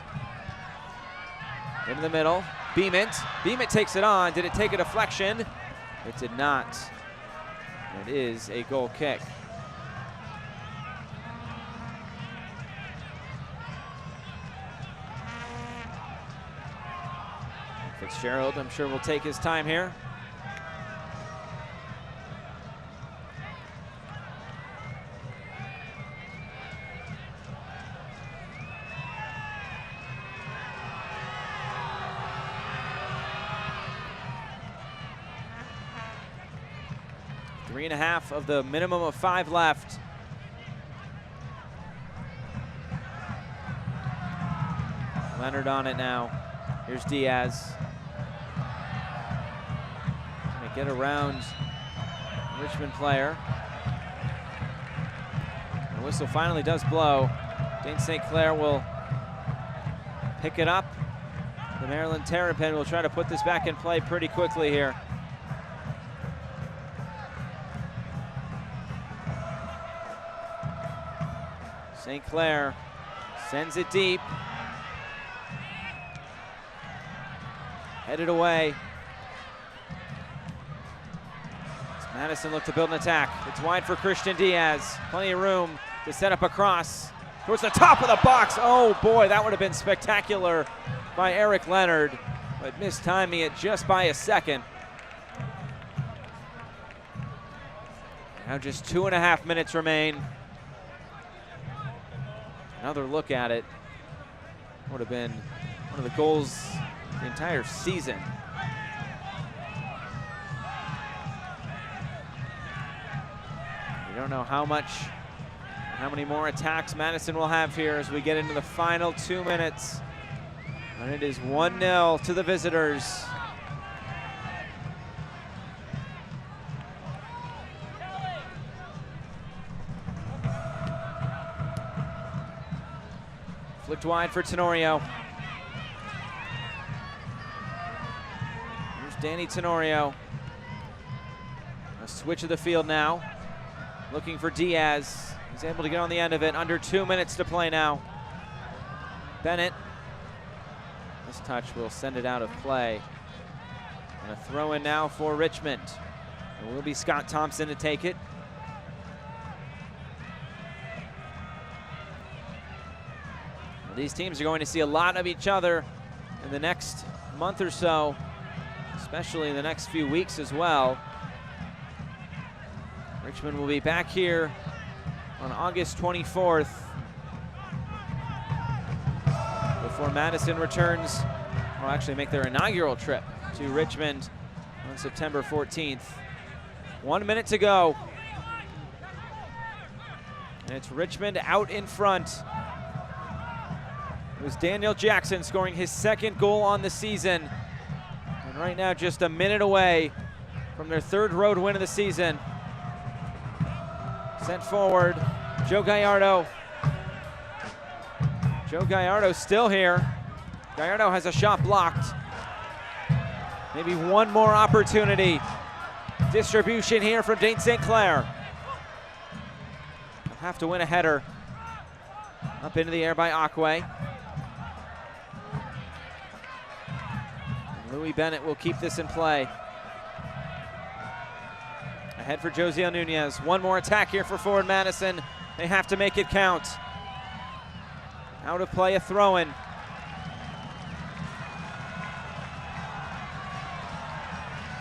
Into the middle. Beamit takes it on. Did it take a deflection? It did not. It is a goal kick. Fitzgerald, I'm sure, will take his time here. Three and a half of the minimum of 5 left. Leonard on it now. Here's Diaz. Gonna get around Richmond player. The whistle finally does blow. Dane St. Clair will pick it up. The Maryland Terrapin will try to put this back in play pretty quickly here. St. Clair sends it deep. Headed away. Madison look to build an attack. It's wide for Christian Diaz. Plenty of room to set up a cross towards the top of the box. Oh boy, that would have been spectacular by Erik Leonard, but mistiming it just by a second. Now just 2.5 minutes remain. Another look at it. Would have been one of the goals the entire season. We don't know how many more attacks Madison will have here as we get into the final 2 minutes. And it is 1-0 to the visitors. Flicked wide for Tenorio. Here's Danny Tenorio. A switch of the field now. Looking for Diaz. He's able to get on the end of it. Under 2 minutes to play now. Bennett. This touch will send it out of play. And a throw in now for Richmond. It will be Scott Thompson to take it. Well, these teams are going to see a lot of each other in the next month or so, especially in the next few weeks as well. Richmond will be back here on August 24th before Madison returns, or actually make their inaugural trip to Richmond on September 14th. 1 minute to go. And it's Richmond out in front. It was Daniel Jackson scoring his second goal on the season. And right now just a minute away from their third road win of the season. Sent forward, Joe Gallardo. Joe Gallardo still here. Gallardo has a shot blocked. Maybe one more opportunity. Distribution here from Dane St. Clair. They'll have to win a header. Up into the air by Akwe. And Louis Bennett will keep this in play. Ahead for Josiel Nunez. One more attack here for forward Madison. They have to make it count. Out of play, a throw-in.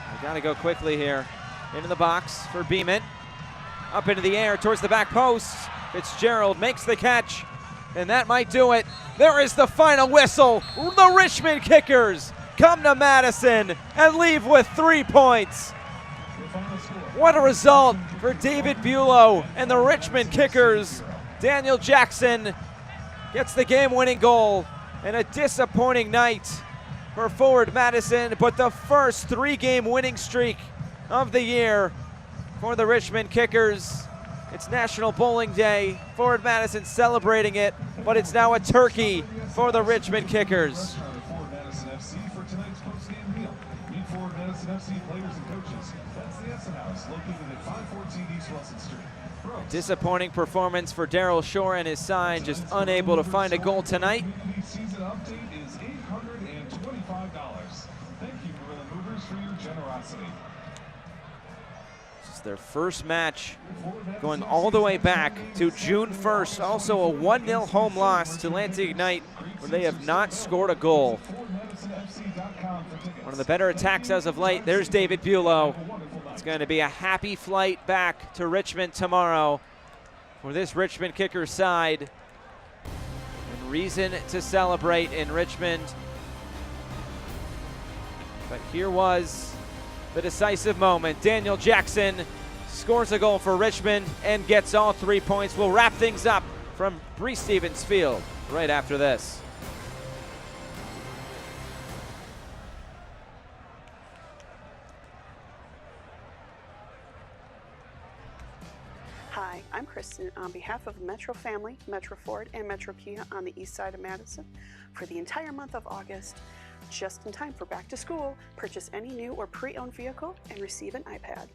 They gotta go quickly here. Into the box for Beeman. Up into the air towards the back post. Fitzgerald makes the catch, and that might do it. There is the final whistle. The Richmond Kickers come to Madison and leave with 3 points. What a result for David Bulow and the Richmond Kickers. Daniel Jackson gets the game-winning goal, and a disappointing night for forward Madison, but the first 3-game winning streak of the year for the Richmond Kickers. It's National Bowling Day. Forward Madison celebrating it, but it's now a turkey for the Richmond Kickers. Forward Madison FC for tonight's post-game meal. Meet Forward Madison FC players and coaches. That's the Essen House, located at 514 East Wilson Street. Disappointing performance for Daryl Shore and his side, just unable to find a goal tonight. Season update is $825. Thank you, Gorilla Movers, for your generosity. It's their first match going all the way back to June 1st. Also a 1-0 home loss to Lansing Ignite, where they have not scored a goal. One of the better attacks as of late. There's David Bulow. It's going to be a happy flight back to Richmond tomorrow for this Richmond Kickers side. And reason to celebrate in Richmond. But here was the decisive moment. Daniel Jackson scores a goal for Richmond and gets all 3 points. We'll wrap things up from Breese Stevens Field right after this. Hi, I'm Kristen on behalf of Metro Family, Metro Ford, and Metro Kia on the east side of Madison. For the entire month of August, just in time for back to school, purchase any new or pre-owned vehicle and receive an iPad.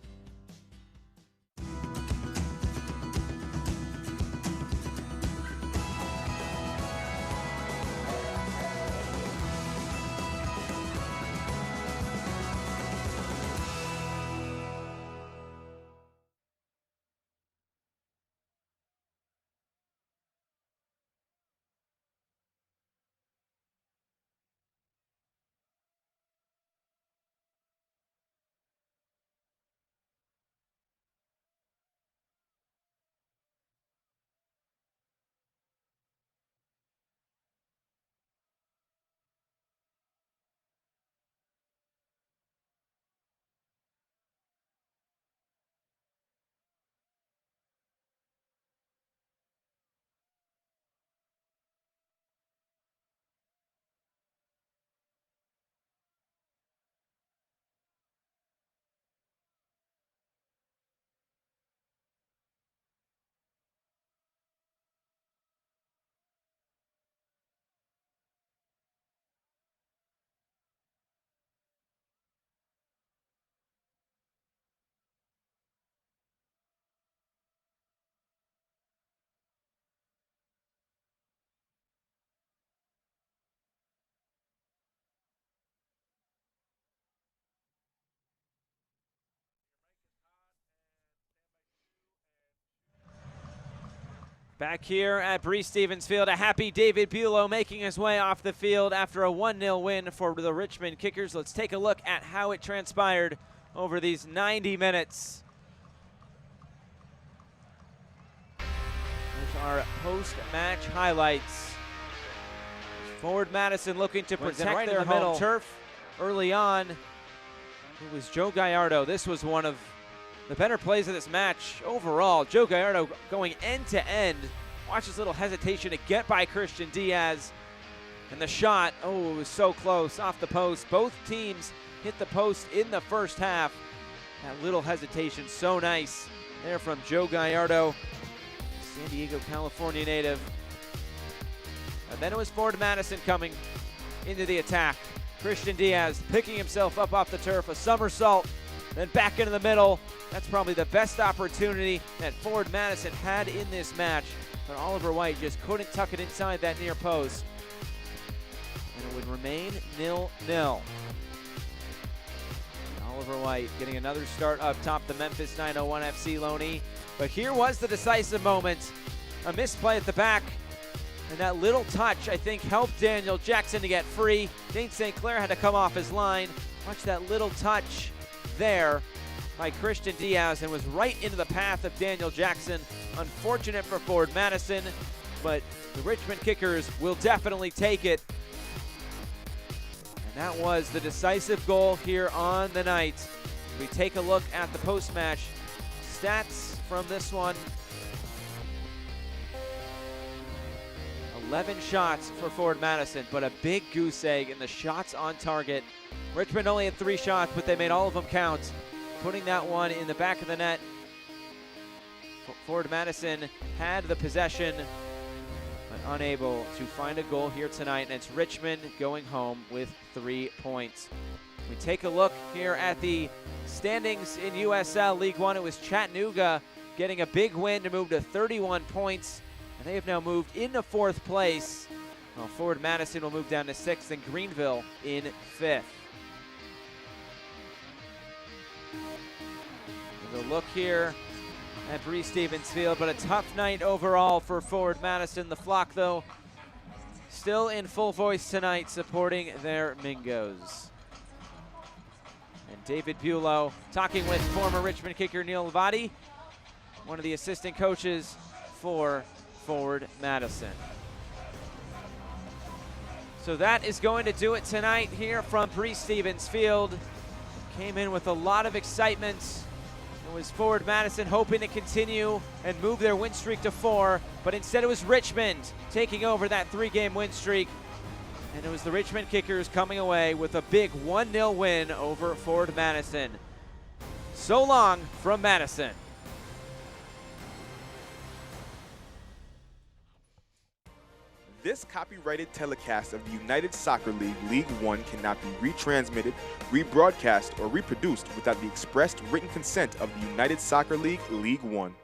Back here at Breese Stevens Field, a happy David Bulow making his way off the field after a 1-0 win for the Richmond Kickers. Let's take a look at how it transpired over these 90 minutes. There's our post-match highlights. Forward Madison looking to protect their home turf early on. It was Joe Gallardo. This was one of the better plays of this match overall. Joe Gallardo going end to end. Watch his little hesitation to get by Christian Diaz. And the shot, oh, it was so close off the post. Both teams hit the post in the first half. That little hesitation, so nice there from Joe Gallardo, San Diego, California native. And then it was Forward Madison coming into the attack. Christian Diaz picking himself up off the turf, a somersault, then back into the middle. That's probably the best opportunity that Forward Madison had in this match, but Oliver White just couldn't tuck it inside that near post. And it would remain 0-0. Oliver White getting another start up top, the Memphis 901 FC Loney. But here was the decisive moment. A misplay at the back, and that little touch, I think, helped Daniel Jackson to get free. Dane St. Clair had to come off his line. Watch that little touch there by Christian Diaz, and was right into the path of Daniel Jackson. Unfortunate for Forward Madison, but the Richmond Kickers will definitely take it. And that was the decisive goal here on the night. We take a look at the post-match stats from this one. 11 shots for Forward Madison, but a big goose egg in the shots on target. Richmond only had 3 shots, but they made all of them count, putting that one in the back of the net. Forward Madison had the possession, but unable to find a goal here tonight, and it's Richmond going home with 3 points. We take a look here at the standings in USL League One. It was Chattanooga getting a big win to move to 31 points. And they have now moved into 4th place. Well, Forward Madison will move down to 6th and Greenville in 5th. We'll look here at Breese Stevens Field, but a tough night overall for Forward Madison. The flock, though, still in full voice tonight supporting their Mingos. And David Bulow talking with former Richmond kicker Neil Lavati, one of the assistant coaches for Forward Madison. So that is going to do it tonight here from Breese Stevens Field. Came in with a lot of excitement. It was Forward Madison hoping to continue and move their win streak to 4, but instead it was Richmond taking over that 3-game win streak. And it was the Richmond Kickers coming away with a big 1-0 win over Forward Madison. So long from Madison. This copyrighted telecast of the United Soccer League League One cannot be retransmitted, rebroadcast, or reproduced without the expressed written consent of the United Soccer League League One.